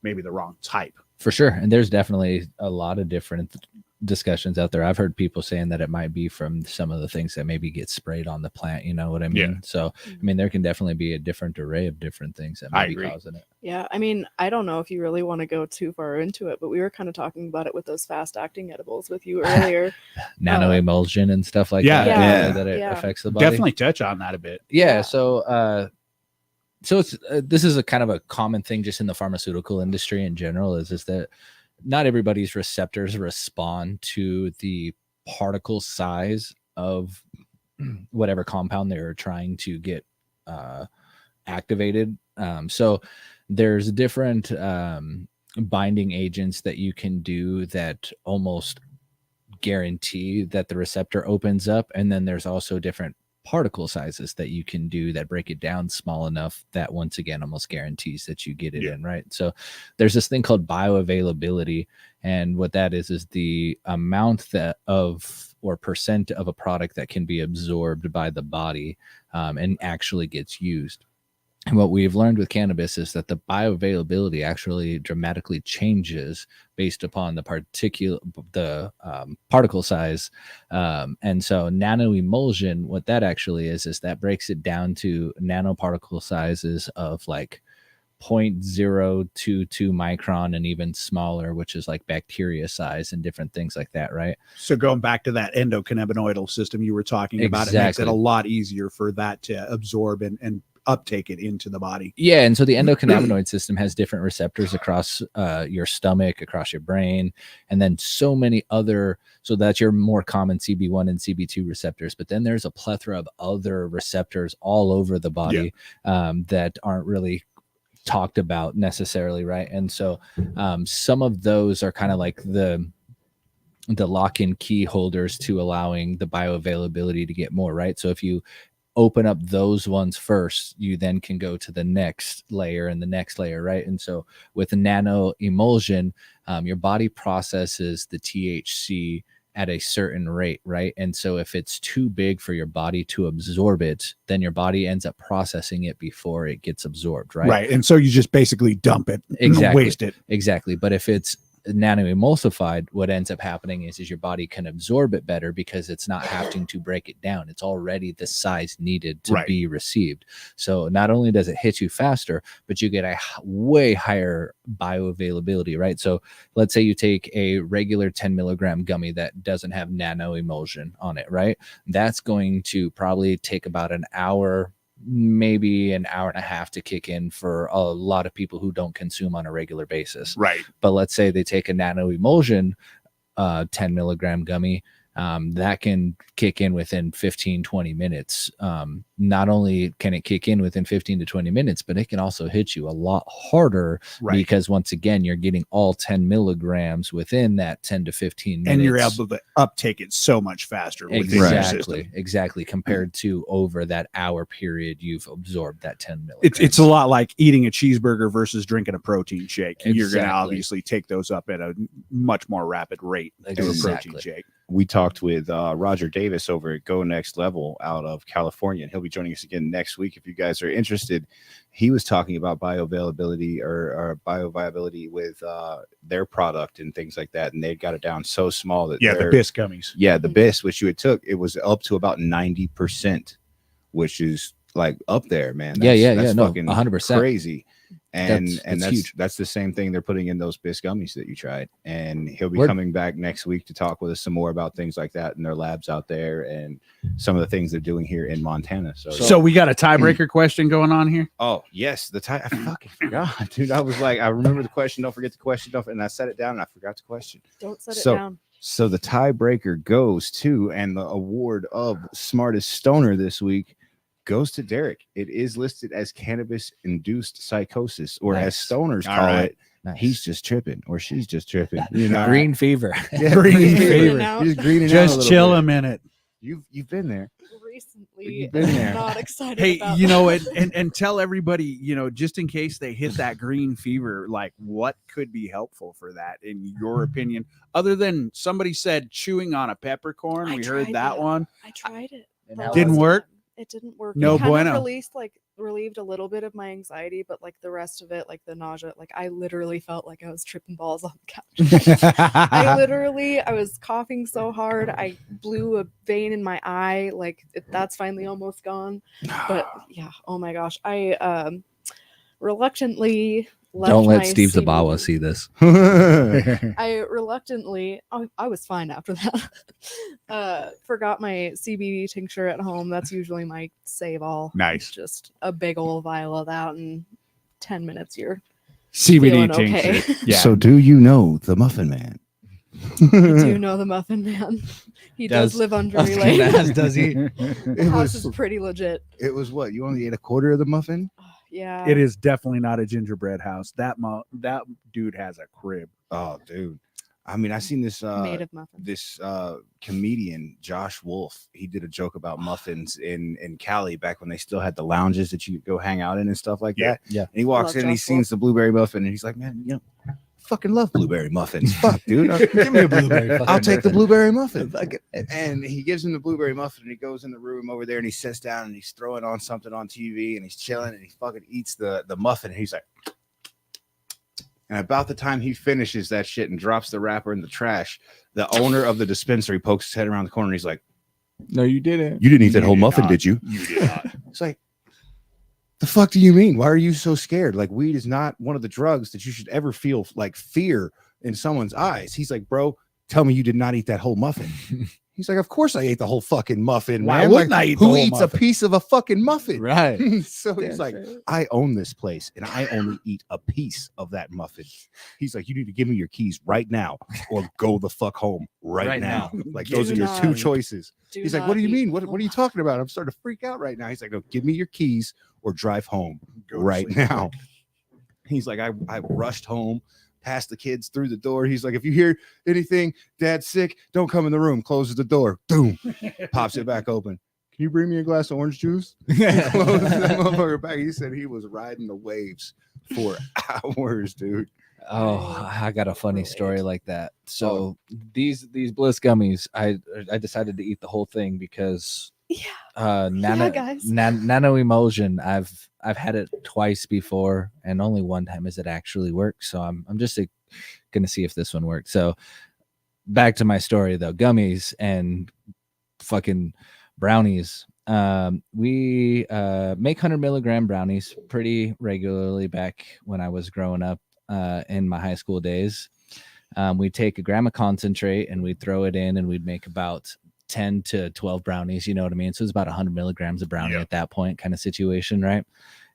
maybe the wrong type. For sure. And there's definitely a lot of different discussions out there. I've heard people saying that it might be from some of the things that maybe get sprayed on the plant. You know what I mean? Yeah. So, I mean, there can definitely be a different array of different things that might be causing it. Yeah. I mean, I don't know if you really want to go too far into it, but we were kind of talking about it with those fast acting edibles with you earlier. Nano emulsion and stuff like that. That it affects the body. Definitely touch on that a bit. Yeah. So it's this is a kind of a common thing just in the pharmaceutical industry in general is that not everybody's receptors respond to the particle size of whatever compound they're trying to get activated. So there's different binding agents that you can do that almost guarantee that the receptor opens up. And then there's also different particle sizes that you can do that break it down small enough that once again almost guarantees that you get it in, right? So there's this thing called bioavailability, and what that is the amount or percent of a product that can be absorbed by the body and actually gets used. And what we've learned with cannabis is that the bioavailability actually dramatically changes based upon the particle size. And so nanoemulsion, what that actually is that breaks it down to nanoparticle sizes of like 0.022 micron and even smaller, which is like bacteria size and different things like that, right? So going back to that endocannabinoidal system you were talking about, it makes it a lot easier for that to absorb and uptake it into the body. Yeah. And so the endocannabinoid system has different receptors across your stomach, across your brain, and then so many other, so that's your more common CB1 and CB2 receptors. But then there's a plethora of other receptors all over the body that aren't really talked about necessarily, right? And so some of those are kind of like the lock-in key holders to allowing the bioavailability to get more, right? So if you open up those ones first, you then can go to the next layer and the next layer, right? And so with nano emulsion, your body processes the THC at a certain rate, right? And so if it's too big for your body to absorb it, then your body ends up processing it before it gets absorbed, right? Right. And so you just basically dump it, waste it. Exactly. But if it's nano-emulsified, what ends up happening is your body can absorb it better because it's not having to break it down. It's already the size needed to be received. So not only does it hit you faster, but you get a way higher bioavailability, right? So let's say you take a regular 10 milligram gummy that doesn't have nano-emulsion on it, right? That's going to probably take about an hour maybe an hour and a half to kick in for a lot of people who don't consume on a regular basis. Right. But let's say they take a nano emulsion 10 milligram gummy, that can kick in within 15-20 minutes. Not only can it kick in within 15 to 20 minutes, but it can also hit you a lot harder, because once again, you're getting all 10 milligrams within that 10 to 15 minutes. And you're able to uptake it so much faster. Exactly. Compared to over that hour period, you've absorbed that 10 milligrams. It's a lot like eating a cheeseburger versus drinking a protein shake. Exactly. You're going to obviously take those up at a much more rapid rate than a protein shake. We talked with Roger Davis over at Go Next Level out of California, and he'll be joining us again next week. If you guys are interested, he was talking about bioavailability or bioviability with their product and things like that, and they got it down so small that the BIS gummies. Yeah, the BIS, which you had took, it was up to about 90%, which is like up there, man. That's fucking 100% crazy. And that's huge. That's the same thing they're putting in those BIS gummies that you tried. And he'll be coming back next week to talk with us some more about things like that in their labs out there and some of the things they're doing here in Montana. So we got a tiebreaker question going on here. Oh yes, the tie. I fucking forgot, dude. I was like, I remember the question. Don't forget the question. And I set it down and I forgot the question. Don't set it down. So the tiebreaker goes to, and the award of smartest stoner this week goes to Derek. It is listed as cannabis-induced psychosis, or as stoners call it. Nice. He's just tripping, or she's just tripping. You know, green fever. Yeah, green fever. He's greening just out chill a minute. You've been there. Recently, You've been there. Not excited. Hey, about you know, that. and tell everybody, you know, just in case they hit that green fever, like what could be helpful for that, in your opinion, other than somebody said chewing on a peppercorn. We heard that one. I tried it. Didn't work. It didn't work. No it kind bueno. of relieved a little bit of my anxiety, but like the rest of it, like the nausea, like I literally felt like I was tripping balls on the couch. I was coughing so hard, I blew a vein in my eye. Like that's finally almost gone. But yeah, oh my gosh, I reluctantly left. Don't let my Steve CBD. Zabawa see this. I reluctantly, I was fine after that. Forgot my CBD tincture at home. That's usually my save all. Nice. Just a big old vial of that, in 10 minutes you're CBD feeling okay. tincture. Yeah. So do you know the Muffin Man? I do know the Muffin Man. He does live on Drury Lane. Does he? The house is pretty legit. It was what? You only ate a quarter of the muffin? Yeah. It is definitely not a gingerbread house. That dude has a crib. Oh, dude. I mean, I seen this made of muffins. This comedian Josh Wolf. He did a joke about muffins in Cali back when they still had the lounges that you could go hang out in and stuff like that. Yeah. And he walks in and he sees the blueberry muffin and he's like, man, you know, fucking love blueberry muffins. Fuck, dude. Give me a blueberry. I'll take the blueberry muffin. And he gives him the blueberry muffin and he goes in the room over there and he sits down and he's throwing on something on TV and he's chilling and he fucking eats the muffin and he's like, and about the time he finishes that shit and drops the wrapper in the trash, the owner of the dispensary pokes his head around the corner and he's like, no, you didn't. You didn't eat that whole muffin, not. did you? You did not. It's like, the fuck do you mean? Why are you so scared? Like, weed is not one of the drugs that you should ever feel like fear in someone's eyes. He's like, bro, tell me you did not eat that whole muffin. He's like, of course I ate the whole fucking muffin, Why man. wouldn't Like, I eat the who whole eats muffin? a piece of a fucking muffin? Right. So he's like, I own this place and I only eat a piece of that muffin. He's like, you need to give me your keys right now or go the fuck home right now. Like, those are your two choices. He's like, what do you mean? What are you talking about? I'm starting to freak out right now. He's like, no, give me your keys or drive home right now. He's like, I rushed home, past the kids through the door. He's like, if you hear anything, dad's sick, don't come in the room. Closes the door. Boom. Pops it back open. Can you bring me a glass of orange juice? Closes the motherfucker back. He said he was riding the waves for hours, dude. Oh, I got a funny story like that. So these Bliss gummies, I decided to eat the whole thing because nano emulsion, I've had it twice before and only one time has it actually worked. So I'm just gonna see if this one worked. So back to my story though, gummies and fucking brownies. We make 100 milligram brownies pretty regularly back when I was growing up in my high school days. We'd take a gram of concentrate and we'd throw it in and we'd make about 10 to 12 brownies, you know what I mean? So it's about 100 milligrams of brownie at that point, kind of situation, right?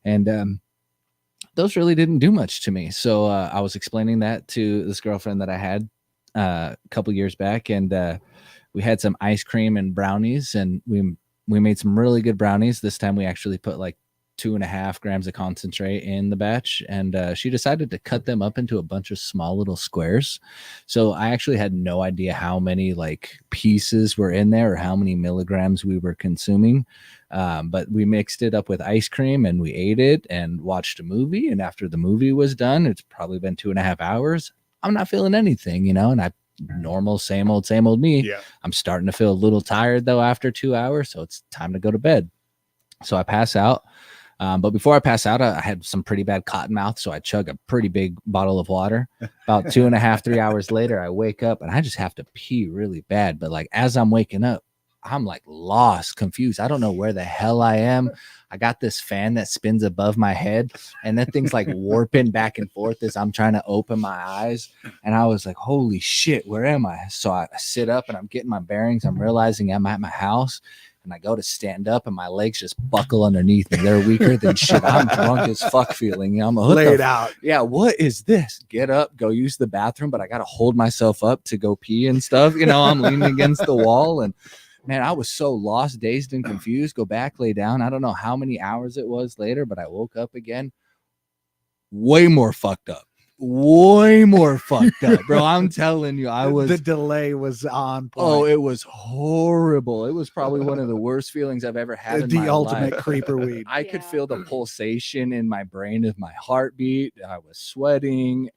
And those really didn't do much to me. So I was explaining that to this girlfriend that I had a couple years back, and we had some ice cream and brownies, and we made some really good brownies. This time we actually put like 2.5 grams of concentrate in the batch, and she decided to cut them up into a bunch of small little squares. So I actually had no idea how many like pieces were in there or how many milligrams we were consuming. But we mixed it up with ice cream and we ate it and watched a movie. And after the movie was done, it's probably been 2.5 hours. I'm not feeling anything, you know, and normal, same old me. Yeah. I'm starting to feel a little tired though after 2 hours. So it's time to go to bed. So I pass out. But before I pass out, I had some pretty bad cotton mouth. So I chug a pretty big bottle of water. About 2.5, 3 hours later, I wake up and I just have to pee really bad. But like, as I'm waking up, I'm like lost, confused. I don't know where the hell I am. I got this fan that spins above my head, and that thing's like warping back and forth as I'm trying to open my eyes. And I was like, holy shit, where am I? So I sit up and I'm getting my bearings. I'm realizing I'm at my house. And I go to stand up and my legs just buckle underneath me. They're weaker than shit. I'm drunk as fuck feeling. I'm laid out. Yeah, what is this? Get up, go use the bathroom, but I got to hold myself up to go pee and stuff. You know, I'm leaning against the wall, and man, I was so lost, dazed, and confused. Go back, lay down. I don't know how many hours it was later, but I woke up again way more fucked up. Way more fucked up, bro. I'm telling you, The delay was on point. Oh, it was horrible. It was probably one of the worst feelings I've ever had in The my ultimate life. creeper weed. I could feel the pulsation in my brain of my heartbeat. I was sweating.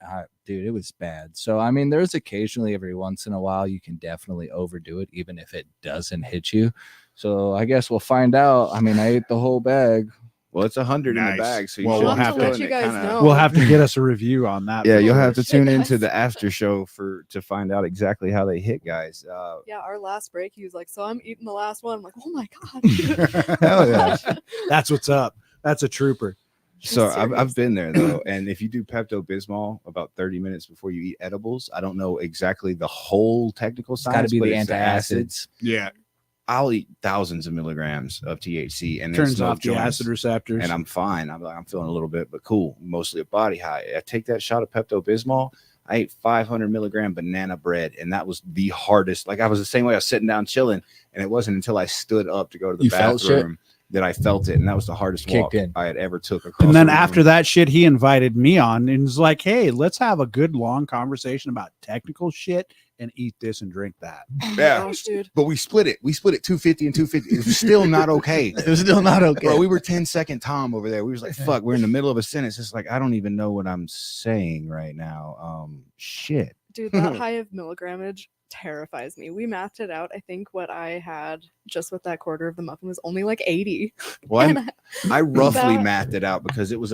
Dude, it was bad. So, I mean, there's occasionally every once in a while you can definitely overdo it, even if it doesn't hit you. So I guess we'll find out. I mean, I ate the whole bag. Well, it's 100 in Nice. the bag, so Well, you we'll should have feel to it let you guys kinda- know. We'll have to get us a review on that. Yeah, you'll have to Shit, tune into guys. the after show to find out exactly how they hit, guys. Yeah, our last break, he was like, so I'm eating the last one. I'm like, oh my God. Dude. Hell yeah. That's what's up. That's a trooper. So I've Serious. been there though, and if you do Pepto-Bismol about 30 minutes before you eat edibles, I don't know exactly the whole technical It's got to science, be but the it's antacids. Yeah. I'll eat thousands of milligrams of THC and Turns there's no off the joints, acid receptors. and I'm fine. I'm feeling a little bit, but cool. Mostly a body high. I take that shot of Pepto-Bismol. I ate 500 milligram banana bread, and that was the hardest. Like I was the same way. I was sitting down chilling, and it wasn't until I stood up to go to the You felt shit? bathroom that I felt it, and that was the hardest Kicked walk in. I had ever took. Across And then the room. after that shit, he invited me on and was like, hey, let's have a good long conversation about technical shit and eat this and drink that. Oh my Yeah. gosh, dude. But we split it. 250 and 250. It was still not okay. It was still not okay. Bro, we were 10-second Tom over there. We was like, fuck, we're in the middle of a sentence. It's like, I don't even know what I'm saying right now. Shit. Dude, that high of milligrammage terrifies me. We mathed it out. I think what I had just with that quarter of the muffin was only like 80. Well, And I roughly That- mathed it out because it was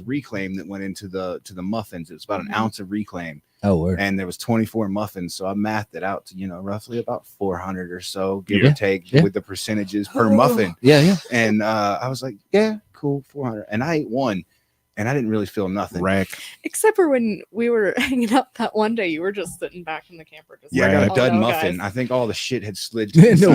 reclaim that went into the muffins. It was about an ounce of reclaim, Oh, word. and there was 24 muffins. So I mathed it out to, roughly about 400 or so, give Yeah. or take, Yeah. with the percentages per muffin. Yeah, yeah. And I was like, yeah, cool, 400. And I ate one, and I didn't really feel nothing. Wreck. except for when we were hanging out that one day, you were just sitting back in the camper. Just Yeah, I like, got a "Oh, dud no, muffin. guys." I think all the shit had slid No,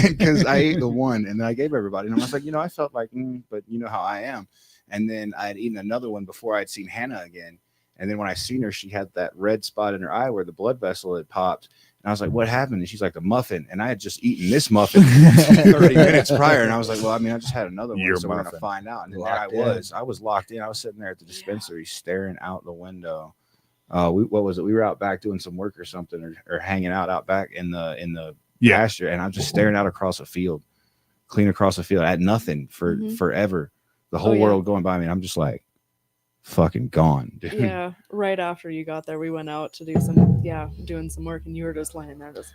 because I ate the one and then I gave everybody. And I was like, I felt like, but you know how I am. And then I had eaten another one before I'd seen Hannah again. And then when I seen her, she had that red spot in her eye where the blood vessel had popped. And I was like, what happened? And she's like, the muffin. And I had just eaten this muffin 30 minutes prior. And I was like, well, I mean, I just had another one. Your So we're going to muffin. find out. And then Locked there in. I was locked in. I was sitting there at the dispensary staring out the window. What was it? We were out back doing some work or something, or hanging out back in the pasture. And I'm just staring out across a field, clean across a field. I had nothing for Mhm. forever. The whole yeah. world going by me. And I'm just like, fucking gone, dude. Yeah, right after you got there, we went out to do doing some work, and you were just laying there, just,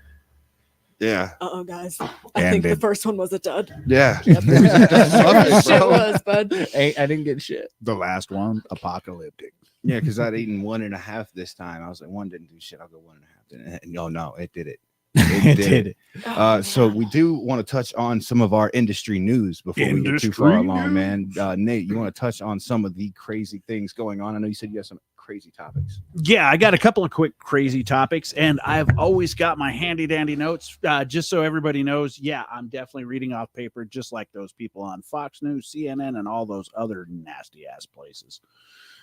Yeah. guys, I And think the then- first one was a dud. Yeah. Yep. It was a dud muffin, Shit bro. was, bud. I didn't get shit. The last one, apocalyptic. Yeah, because I'd eaten 1.5 this time. I was like, one didn't do shit. I'll go 1.5. And no, it did it. It did it. So we do want to touch on some of our industry news before we get too far Industry along, news. man. Nate, you want to touch on some of the crazy things going on? I know you said you have some crazy topics. Yeah, I got a couple of quick crazy topics, and I've always got my handy dandy notes just so everybody knows. Yeah, I'm definitely reading off paper, just like those people on Fox News, CNN, and all those other nasty ass places.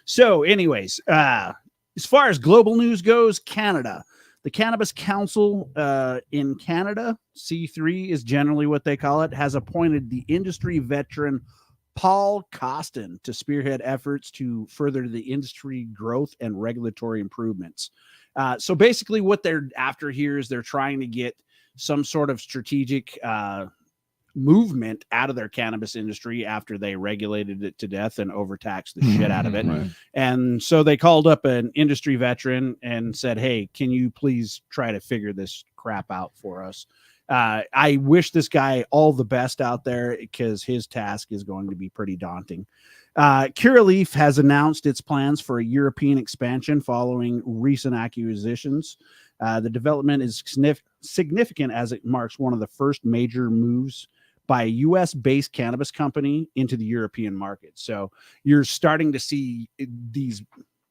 So, anyways, as far as global news goes, Canada. The Cannabis Council in Canada, C3 is generally what they call it, has appointed the industry veteran Paul Costin to spearhead efforts to further the industry growth and regulatory improvements. So basically what they're after here is they're trying to get some sort of strategic movement out of their cannabis industry after they regulated it to death and overtaxed the shit out of it. Right. And so they called up an industry veteran and said, hey, can you please try to figure this crap out for us? I wish this guy all the best out there because his task is going to be pretty daunting. Curaleaf has announced its plans for a European expansion following recent acquisitions. The development is significant as it marks one of the first major moves by a U.S.-based cannabis company into the European market. So you're starting to see these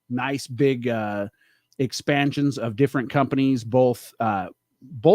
nice big expansions of different companies, both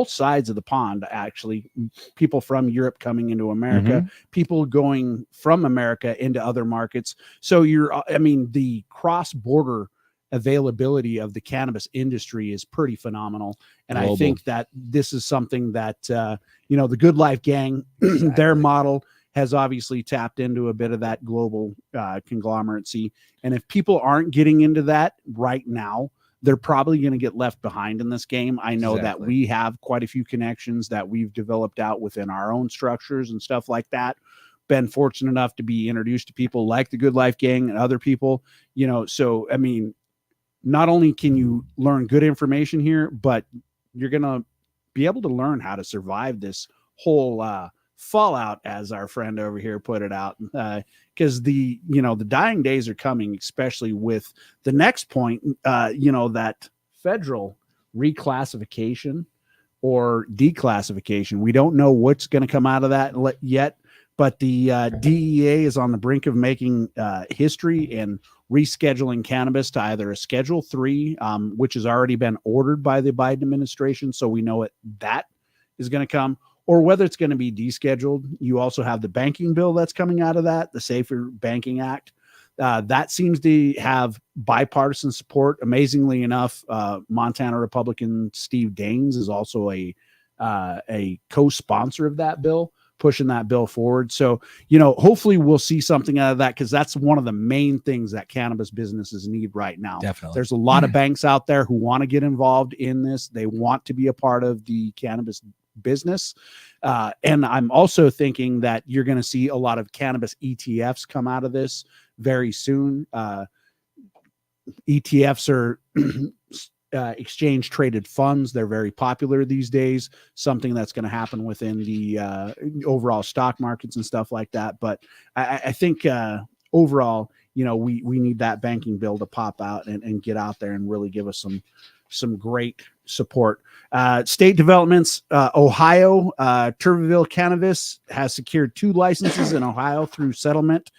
sides of the pond, actually. People from Europe coming into America, people going from America into other markets. So the cross-border availability of the cannabis industry is pretty phenomenal. And global. I think that this is something that, the Good Life Gang, their model has obviously tapped into a bit of that global conglomeracy. And if people aren't getting into that right now, they're probably going to get left behind in this game. I know that we have quite a few connections that we've developed out within our own structures and stuff like that. Been fortunate enough to be introduced to people like the Good Life Gang and other people, so, not only can you learn good information here, but you're going to be able to learn how to survive this whole fallout, as our friend over here put it out, because the dying days are coming, especially with the next point, that federal reclassification or declassification. We don't know what's going to come out of that yet, but the DEA is on the brink of making history and rescheduling cannabis to either a Schedule 3, which has already been ordered by the Biden administration, so we know that is going to come, or whether it's going to be descheduled. You also have the banking bill that's coming out of that, the Safer Banking Act. That seems to have bipartisan support. Amazingly enough, Montana Republican Steve Daines is also a co-sponsor of that bill, pushing that bill forward. So, hopefully we'll see something out of that, because that's one of the main things that cannabis businesses need right now. Definitely. There's a lot of banks out there who want to get involved in this. They want to be a part of the cannabis business. And I'm also thinking that you're going to see a lot of cannabis ETFs come out of this very soon. ETFs are exchange traded funds. They're very popular these days, something that's going to happen within the overall stock markets and stuff like that. But I think overall, we need that banking bill to pop out and get out there and really give us some great support. State developments, Ohio, Tuberville Cannabis has secured 2 licenses in Ohio through settlement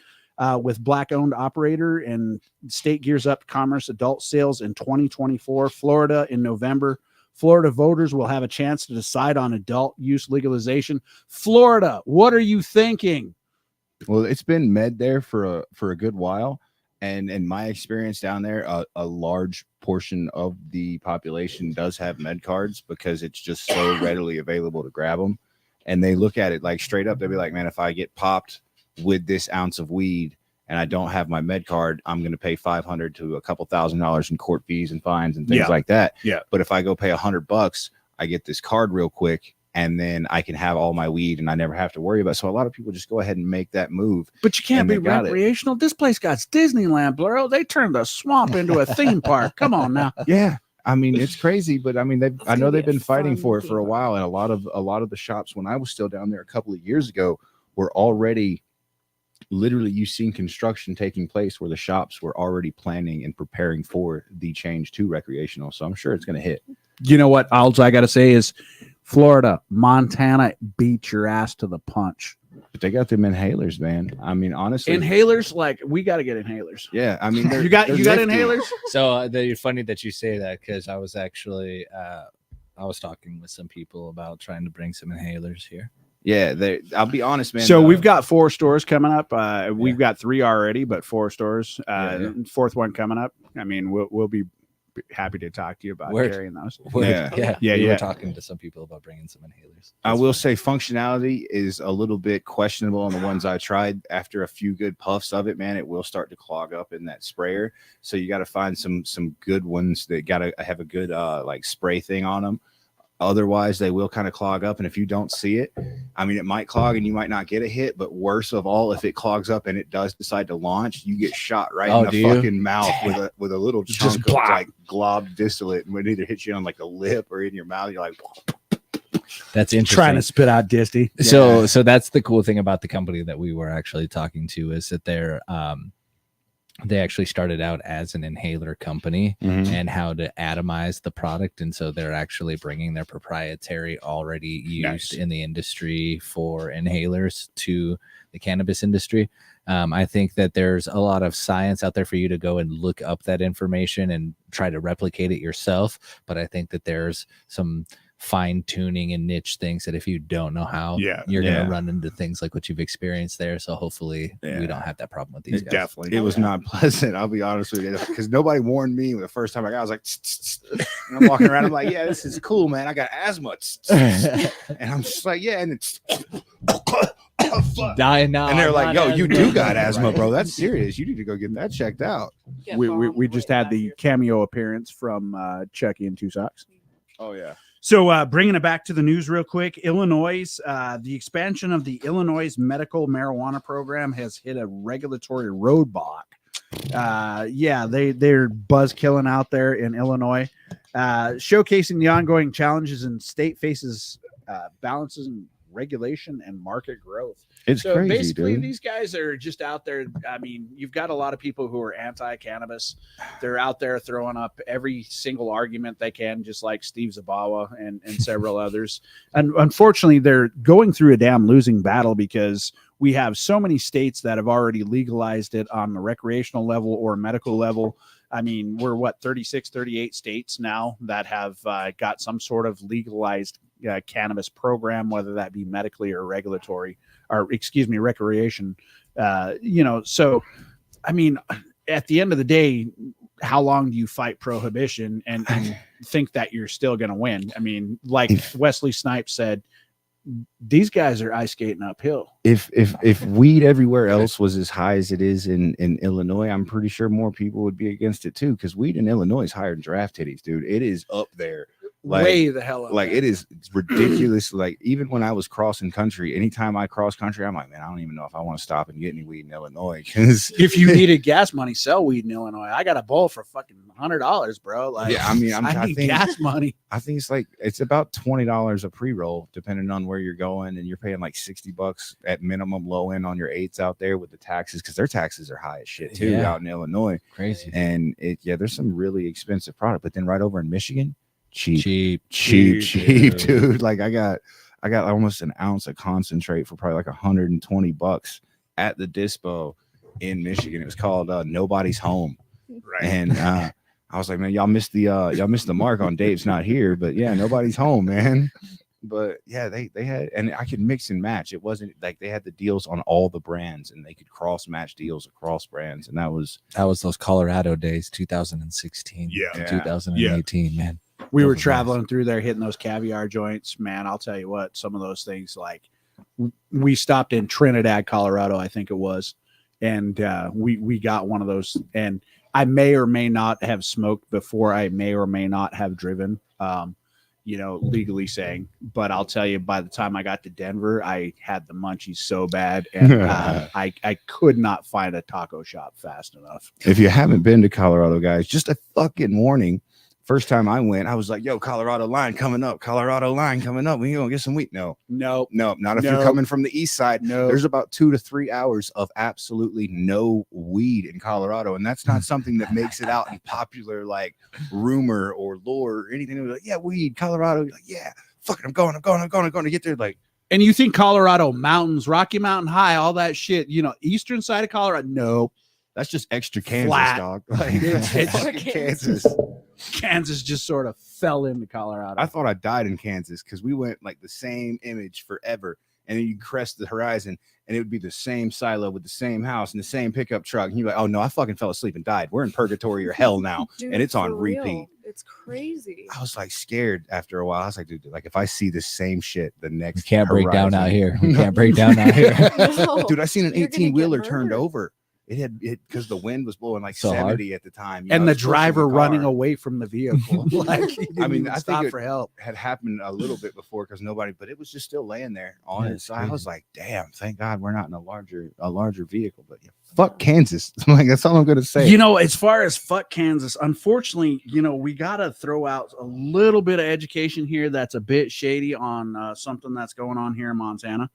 with Black-owned operator, and state gears up commerce adult sales in 2024. Florida in November. Florida voters will have a chance to decide on adult use legalization. Florida, what are you thinking? Well, it's been med there for a good while, and in my experience down there, a large portion of the population does have med cards because it's just so readily available to grab them, and they look at it like straight up. They'll be like, man, if I get popped with this ounce of weed and I don't have my med card, I'm going to pay $500 to a couple $1,000s in court fees and fines and things like that. Yeah. But if I go pay $100, I get this card real quick, and then I can have all my weed and I never have to worry about it. So a lot of people just go ahead and make that move. But you can't be recreational. This place got Disneyland, bro. They turned the swamp into a theme park. Come on now. Yeah. I mean, it's crazy, but I mean, I know they've been fighting for it for a while. And a lot of the shops, when I was still down there a couple of years ago, were already literally, you've seen construction taking place where the shops were already planning and preparing for the change to recreational. So I'm sure it's going to hit. You know what? All I got to say is Florida, Montana beat your ass to the punch. But they got them inhalers, man. I mean, honestly, Inhalers, like we got to get inhalers. yeah. I mean, You got nifty. inhalers? So funny that you say that, because I was actually I was talking with some people about trying to bring some inhalers here. Yeah, I'll be honest, man. So we've got 4 stores coming up. We've got 3 already, but 4 stores. Fourth one coming up. I mean, we'll be happy to talk to you about carrying those. Yeah. We were talking to some people about bringing some inhalers. I will say functionality is a little bit questionable on the ones I tried. After a few good puffs of it, man, it will start to clog up in that sprayer. So you got to find some good ones that got to have a good like spray thing on them. Otherwise, they will kind of clog up. And if you don't see it, I mean, it might clog and you might not get a hit. But worst of all, if it clogs up and it does decide to launch, you get shot right in the fucking mouth with a little chunk of like glob distillate. And it either hits you on like the lip or in your mouth. You're like, that's interesting. Trying to spit out disty. So that's the cool thing about the company that we were actually talking to, is that they actually started out as an inhaler company and how to atomize the product. And so they're actually bringing their proprietary already used in the industry for inhalers to the cannabis industry. I think that there's a lot of science out there for you to go and look up that information and try to replicate it yourself. But I think that there's some fine tuning and niche things that if you don't know how, you're gonna run into things like what you've experienced there. So hopefully we don't have that problem with these guys. Definitely, it was not pleasant. I'll be honest with you, because nobody warned me the first time I was like, and I'm walking around, I'm like, yeah, this is cool, man. I got asthma, and I'm just like, yeah, and it's dying now. And they're like, yo, you do got asthma, bro. That's serious. You need to go get that checked out. We just had the cameo appearance from Chucky and Two Socks. Oh yeah. So bringing it back to the news real quick, Illinois, the expansion of the Illinois medical marijuana program has hit a regulatory roadblock. They're buzz killing out there in Illinois, showcasing the ongoing challenges in state faces balances in regulation and market growth. It's so crazy, basically, dude. These guys are just out there. I mean, you've got a lot of people who are anti-cannabis. They're out there throwing up every single argument they can, just like Steve Zabawa and several others. And unfortunately, they're going through a damn losing battle because we have so many states that have already legalized it on the recreational level or medical level. I mean, we're 36, 38 states now that have got some sort of legalized cannabis program, whether that be medically or recreation. So, I mean, at the end of the day, how long do you fight prohibition and think that you're still going to win? I mean, like Wesley Snipes said, these guys are ice skating uphill. If weed everywhere else was as high as it is in Illinois, I'm pretty sure more people would be against it too, because weed in Illinois is higher than draft titties, dude. It is up there. Like, way the hell up. Like it is ridiculous. Like even when I was crossing country, anytime I cross country, I'm like, man, I don't even know if I want to stop and get any weed in Illinois. Because if you needed gas money, sell weed in Illinois. I got a bowl for fucking $100, bro. Like, yeah, I mean, I need gas money. I think it's about $20 a pre-roll, depending on where you're going, and you're paying like $60 at minimum low end on your eights out there with the taxes, because their taxes are high as shit too out in Illinois. Crazy. And there's some really expensive product, but then right over in Michigan. Cheap, dude. Like I got almost an ounce of concentrate for probably like $120 at the dispo in Michigan. It was called Nobody's Home. Right. And I was like, man, y'all missed the mark on Dave's not here, but yeah, Nobody's Home, man. But yeah, they had, and I could mix and match. It wasn't like they had the deals on all the brands, and they could cross match deals across brands. And that was those Colorado days, 2016, 2018, man. We were traveling through there, hitting those caviar joints, man. I'll tell you what, some of those things, like we stopped in Trinidad, Colorado, I think it was. And we got one of those, and I may or may not have smoked before. I may or may not have driven, legally saying, but I'll tell you, by the time I got to Denver, I had the munchies so bad, and I could not find a taco shop fast enough. If you haven't been to Colorado, guys, just a fucking warning. First time I went, I was like, yo, Colorado line coming up. We gonna get some wheat. No, not if you're coming from the east side. No, there's about 2 to 3 hours of absolutely no weed in Colorado. And that's not something that makes it out in popular like rumor or lore or anything. Like, yeah, weed, Colorado. Like, yeah, fuck it, I'm going to get there. Like, And you think Colorado mountains, Rocky Mountain High, all that shit, eastern side of Colorado? Nope. That's just extra Kansas, Flat. dog. Like, It's fucking Kansas. Kansas. Kansas just sort of fell into Colorado. I thought I died in Kansas because we went like the same image forever. And then you crest the horizon and it would be the same silo with the same house and the same pickup truck. And you're like, oh no, I fucking fell asleep and died. We're in purgatory or hell now. Dude, and it's on for repeat. real. It's crazy. I was like scared after a while. I was like, dude, like if I see the same shit the next We can't break down horizon- out here. We can't break down out here. No, Dude, I seen an you're gonna 18-wheeler get turned murdered. over. It had because the wind was blowing like So 70 at the time. and I the was pushing driver car. running away from the vehicle. Like, he didn't I mean, even I think stop it- for help. Had happened a little bit before because nobody, but it was just still laying there on Yeah, its it's side. I was crazy. like, damn, thank God we're not in a larger vehicle. But yeah, fuck Kansas. Like that's all I'm gonna say. As far as fuck Kansas, unfortunately, we got to throw out a little bit of education here that's a bit shady on something that's going on here in Montana.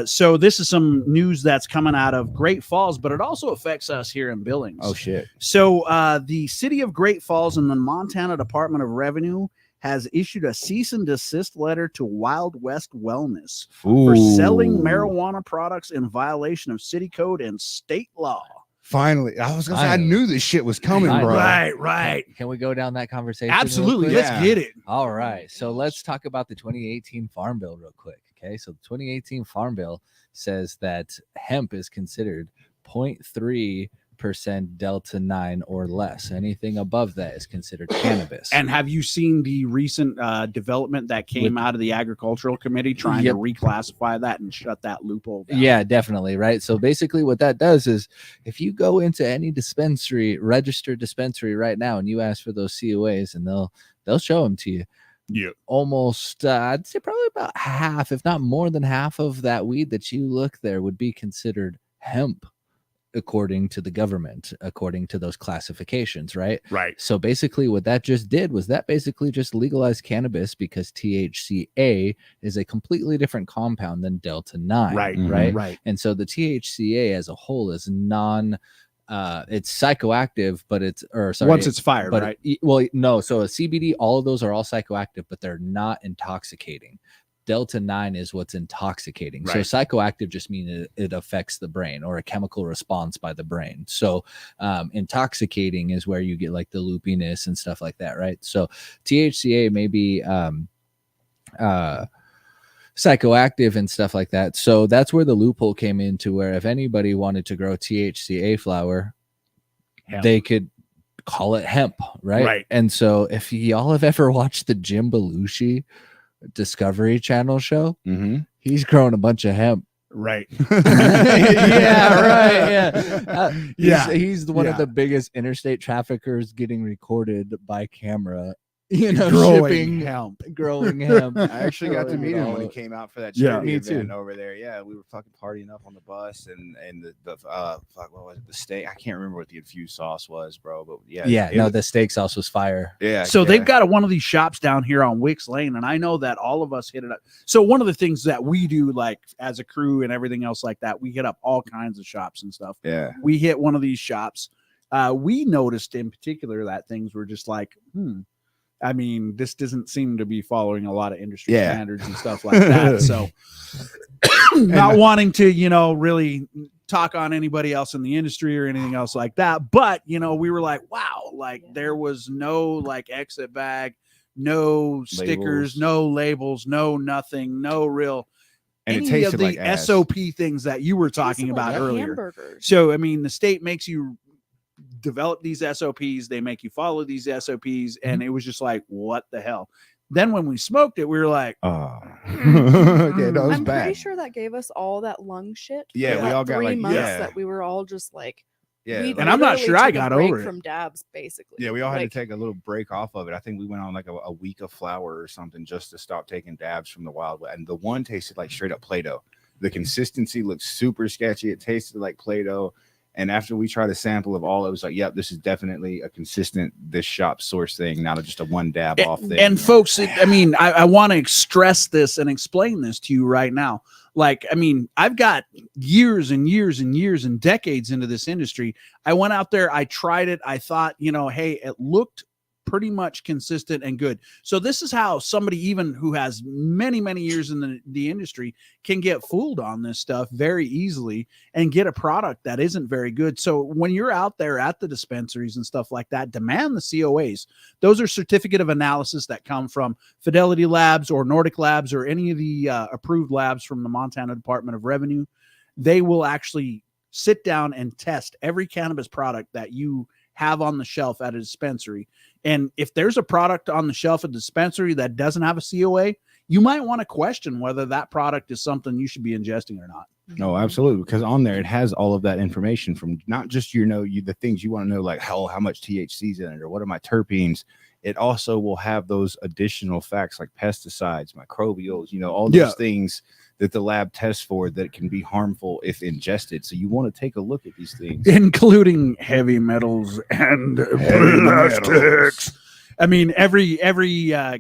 So this is some news that's coming out of Great Falls, but it also affects us here in Billings. oh shit. So the city of Great Falls and the Montana Department of Revenue has issued a cease and desist letter to Wild West Wellness for selling marijuana products in violation of city code and state law. Finally, I was gonna say I Finally. knew this shit was coming, Finally. bro. Right. Can we go down that conversation? real Absolutely. quick? Let's Yeah. get it. All right. So let's talk about the 2018 Farm Bill real quick. Okay. So the 2018 Farm Bill says that hemp is considered 0.3% Delta 9 or less. Anything above that is considered cannabis. And have you seen the recent development that came out of the Agricultural Committee trying Yep. to reclassify that and shut that loophole down? Yeah, definitely. Right. So basically, what that does is if you go into any registered dispensary right now, and you ask for those COAs, and they'll show them to you. Yeah. Almost, I'd say probably about half, if not more than half of that weed that you look there would be considered hemp, according to the government, according to those classifications, right? Right. So basically what that just did was that basically just legalized cannabis because THCA is a completely different compound than Delta 9, Right. right? Right. And so the THCA as a whole is it's psychoactive, but Once it's fired, but right? no. So a CBD, all of those are all psychoactive, but they're not intoxicating. Delta 9 is what's intoxicating. So Right. psychoactive just means it affects the brain or a chemical response by the brain. So intoxicating is where you get like the loopiness and stuff like that, right? So THCA may be psychoactive and stuff like that. So that's where the loophole came into, where if anybody wanted to grow THCA flower, Hemp. they could call it hemp, right? Right. And so if y'all have ever watched the Jim Belushi Discovery Channel show, Mm-hmm. he's growing a bunch of hemp. Right. Yeah, right. Yeah. Yeah. He's one Yeah. of the biggest interstate traffickers getting recorded by camera, shipping hemp. growing hemp. I actually got to Growing meet it him all when he up. came out for that Yeah. charity Me event too. over there. Yeah, we were fucking partying up on the bus and the fuck, what was it? The steak. I can't remember what the infused sauce was, bro. But yeah, Yeah, it no, was- the steak sauce was fire. yeah. So yeah. they've got one of these shops down here on Wicks Lane, and I know that all of us hit it up. So one of the things that we do, like as a crew and everything else like that, we hit up all kinds of shops and stuff. Yeah. We hit one of these shops. We noticed in particular that things were just like, I mean, this doesn't seem to be following a lot of industry Yeah. standards and stuff like that. So not wanting to, really talk on anybody else in the industry or anything else like that. But, we were like, wow, like there was no like exit bag, no stickers, Labels. no labels, no nothing, no real And it any tasted of the like ass. SOP things that you were talking Tasted about like earlier. hamburgers. So, I mean, the state makes you develop these SOPs, they make you follow these SOPs, and it was just like, what the hell? Then when we smoked it, we were like, Oh. Okay, no, it was I'm bad. pretty sure that gave us all that lung shit. for Yeah, we that all got, 3 like, months yeah. that we were all just like, Yeah. we like- And I'm not literally sure I took a got break over it. from dabs, basically. Yeah, we all had Like, to take a little break off of it. I think we went on like a week of flour or something just to stop taking dabs from the Wild West. And the one tasted like straight up Play-Doh. The consistency looked super sketchy. It tasted like Play-Doh. And after we tried a sample of all, it was like, yep, this is definitely a consistent this shop source thing, not just a one dab off thing. and folks, I mean, I want to stress this and explain this to you right now. Like, I mean, I've got years and years and years and decades into this industry. I went out there, I tried it. I thought, hey, it looked pretty much consistent and good. So this is how somebody even who has many, many years in the industry can get fooled on this stuff very easily and get a product that isn't very good. So when you're out there at the dispensaries and stuff like that, demand the COAs. Those are certificate of analysis that come from Fidelity Labs or Nordic Labs or any of the approved labs from the Montana Department of Revenue. They will actually sit down and test every cannabis product that you have on the shelf at a dispensary. And if there's a product on the shelf at the dispensary that doesn't have a COA, you might want to question whether that product is something you should be ingesting or not. No, absolutely. Because on there, it has all of that information from not just, the things you want to know, like how much THC is in it or what are my terpenes. It also will have those additional facts like pesticides, microbials, all those things that the lab tests for that can be harmful if ingested. So you want to take a look at these things, including heavy metals and plastics. I mean, every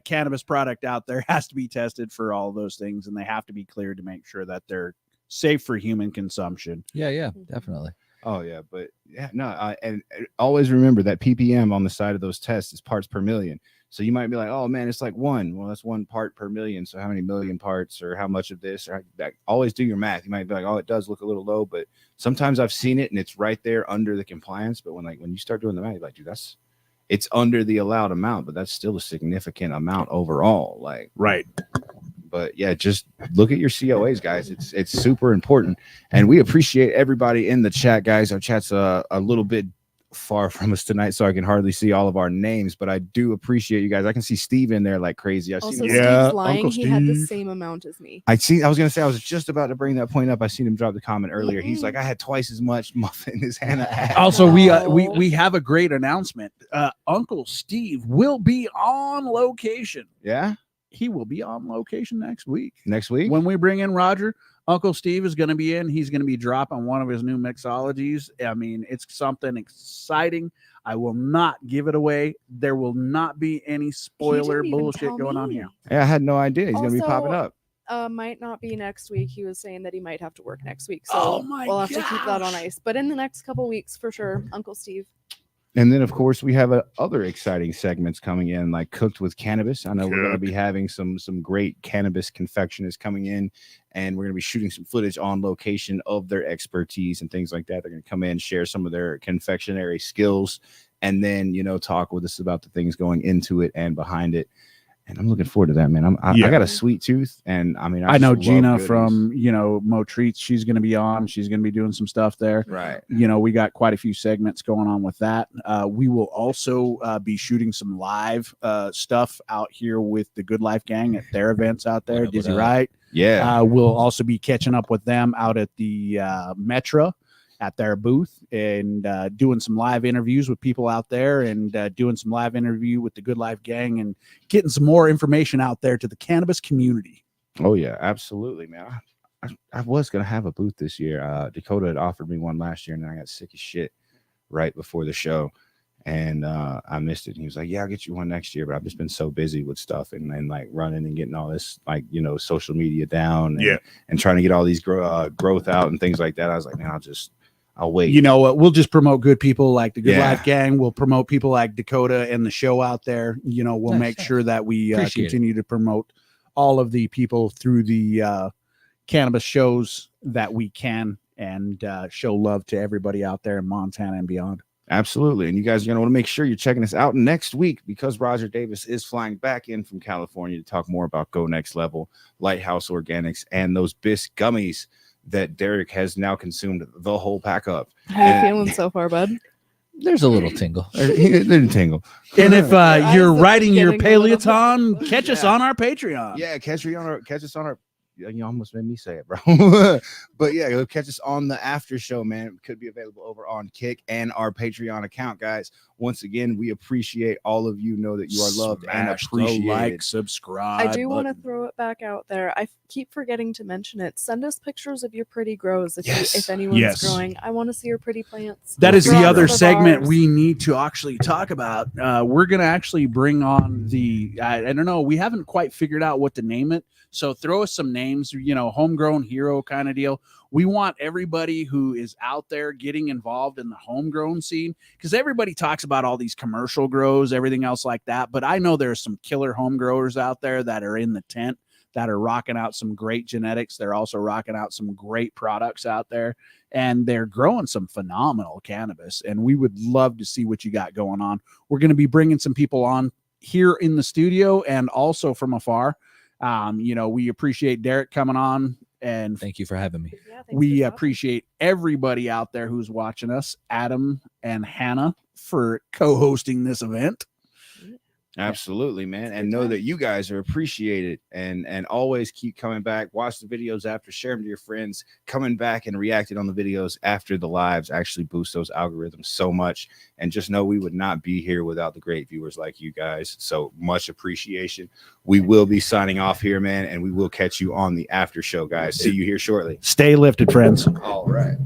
cannabis product out there has to be tested for all those things, and they have to be cleared to make sure that they're safe for human consumption. Yeah, definitely. Oh yeah, but and always remember that ppm on the side of those tests is parts per million. So you might be like, oh man, it's like 1. Well, that's 1 part per million. So how many million parts or how much of this? Or always do your math. You might be like, oh, it does look a little low, but sometimes I've seen it and it's right there under the compliance. But when you start doing the math, you're like, dude, it's under the allowed amount, but that's still a significant amount overall. Like, right. But yeah, just look at your COAs, guys. It's super important, and we appreciate everybody in the chat, guys. Our chat's a little bit far from us tonight, so I can hardly see all of our names, but I do appreciate you guys. I can see Steve in there like crazy. Also, Steve's lying. Uncle He Steve had the same amount as me. I was gonna say I was just about to bring that point up. I seen him drop the comment earlier. He's like, I had twice as much muffin as Hannah had. Also, we have a great announcement. Uncle Steve will be on location. Yeah, he will be on location next week. When we bring in Roger, Uncle Steve is going to be in. He's going to be dropping one of his new mixologies. I mean, it's something exciting. I will not give it away. There will not be any spoiler bullshit going on here. Yeah, I had no idea he's going to be popping up. Might not be next week. He was saying that he might have to work next week. So we'll have to keep that on ice. But in the next couple weeks, for sure, Uncle Steve. And then, of course, we have other exciting segments coming in, like Cooked with Cannabis. I know we're going to be having some great cannabis confectioners coming in, and we're going to be shooting some footage on location of their expertise and things like that. They're going to come in, share some of their confectionery skills, and then, talk with us about the things going into it and behind it. And I'm looking forward to that, man. I got a sweet tooth, and I mean, I know Gina from Mo Treats. She's going to be on. She's going to be doing some stuff there. Right. We got quite a few segments going on with that. We will also be shooting some live stuff out here with the Good Life Gang at their events out there. Dizzy Wright. Yeah. We'll also be catching up with them out at the Metro at their booth and doing some live interviews with people out there and doing some live interview with the Good Life Gang and getting some more information out there to the cannabis community. Oh yeah, absolutely, man. I was going to have a booth this year. Dakota had offered me one last year and then I got sick as shit right before the show and I missed it. And he was like, yeah, I'll get you one next year. But I've just been so busy with stuff and like running and getting all this, like, social media down and trying to get all these growth out and things like that. I was like, man, I'll wait. We'll just promote good people like the Good Life Gang. We'll promote people like Dakota and the show out there. We'll make sure that we continue to promote all of the people through the cannabis shows that we can and show love to everybody out there in Montana and beyond. Absolutely. And you guys are going to want to make sure you're checking us out next week because Roger Davis is flying back in from California to talk more about Go Next Level, Lighthouse Organics, and those Bisc gummies that Derek has now consumed the whole pack of. How are you feeling so far, bud? There's a little tingle. There's a tingle. And if you're riding your Paleoton, catch us on our Patreon. Yeah, catch us on our. You almost made me say it, bro. But yeah, go catch us on the after show, man. It could be available over on Kick and our Patreon account, guys. Once again, we appreciate all of you. Know that you are loved and appreciated. Like, subscribe. I do want to throw it back out there. I keep forgetting to mention it. Send us pictures of your pretty grows if anyone's growing. I want to see your pretty plants. That is the other segment we need to actually talk about. We're going to actually bring on I don't know. We haven't quite figured out what to name it. So throw us some names names, you know, homegrown hero kind of deal. We want everybody who is out there getting involved in the homegrown scene, because everybody talks about all these commercial grows, everything else like that. But I know there's some killer home growers out there that are in the tent that are rocking out some great genetics. They're also rocking out some great products out there, and they're growing some phenomenal cannabis. And we would love to see what you got going on. We're going to be bringing some people on here in the studio and also from afar. You know, we appreciate Derek coming on, and Thank you for having me. Yeah, thanks we for stopping. appreciate everybody out there who's watching us, Adam and Hannah, for co-hosting this event. Absolutely, man. And know that you guys are appreciated, and always keep coming back. Watch the videos after, share them to your friends. Coming back and reacting on the videos after the lives actually boost those algorithms so much. And just know we would not be here without the great viewers like you guys. So much appreciation. We will be signing off here, man, and we will catch you on the after show, guys. See you here shortly. Stay lifted, friends. All right.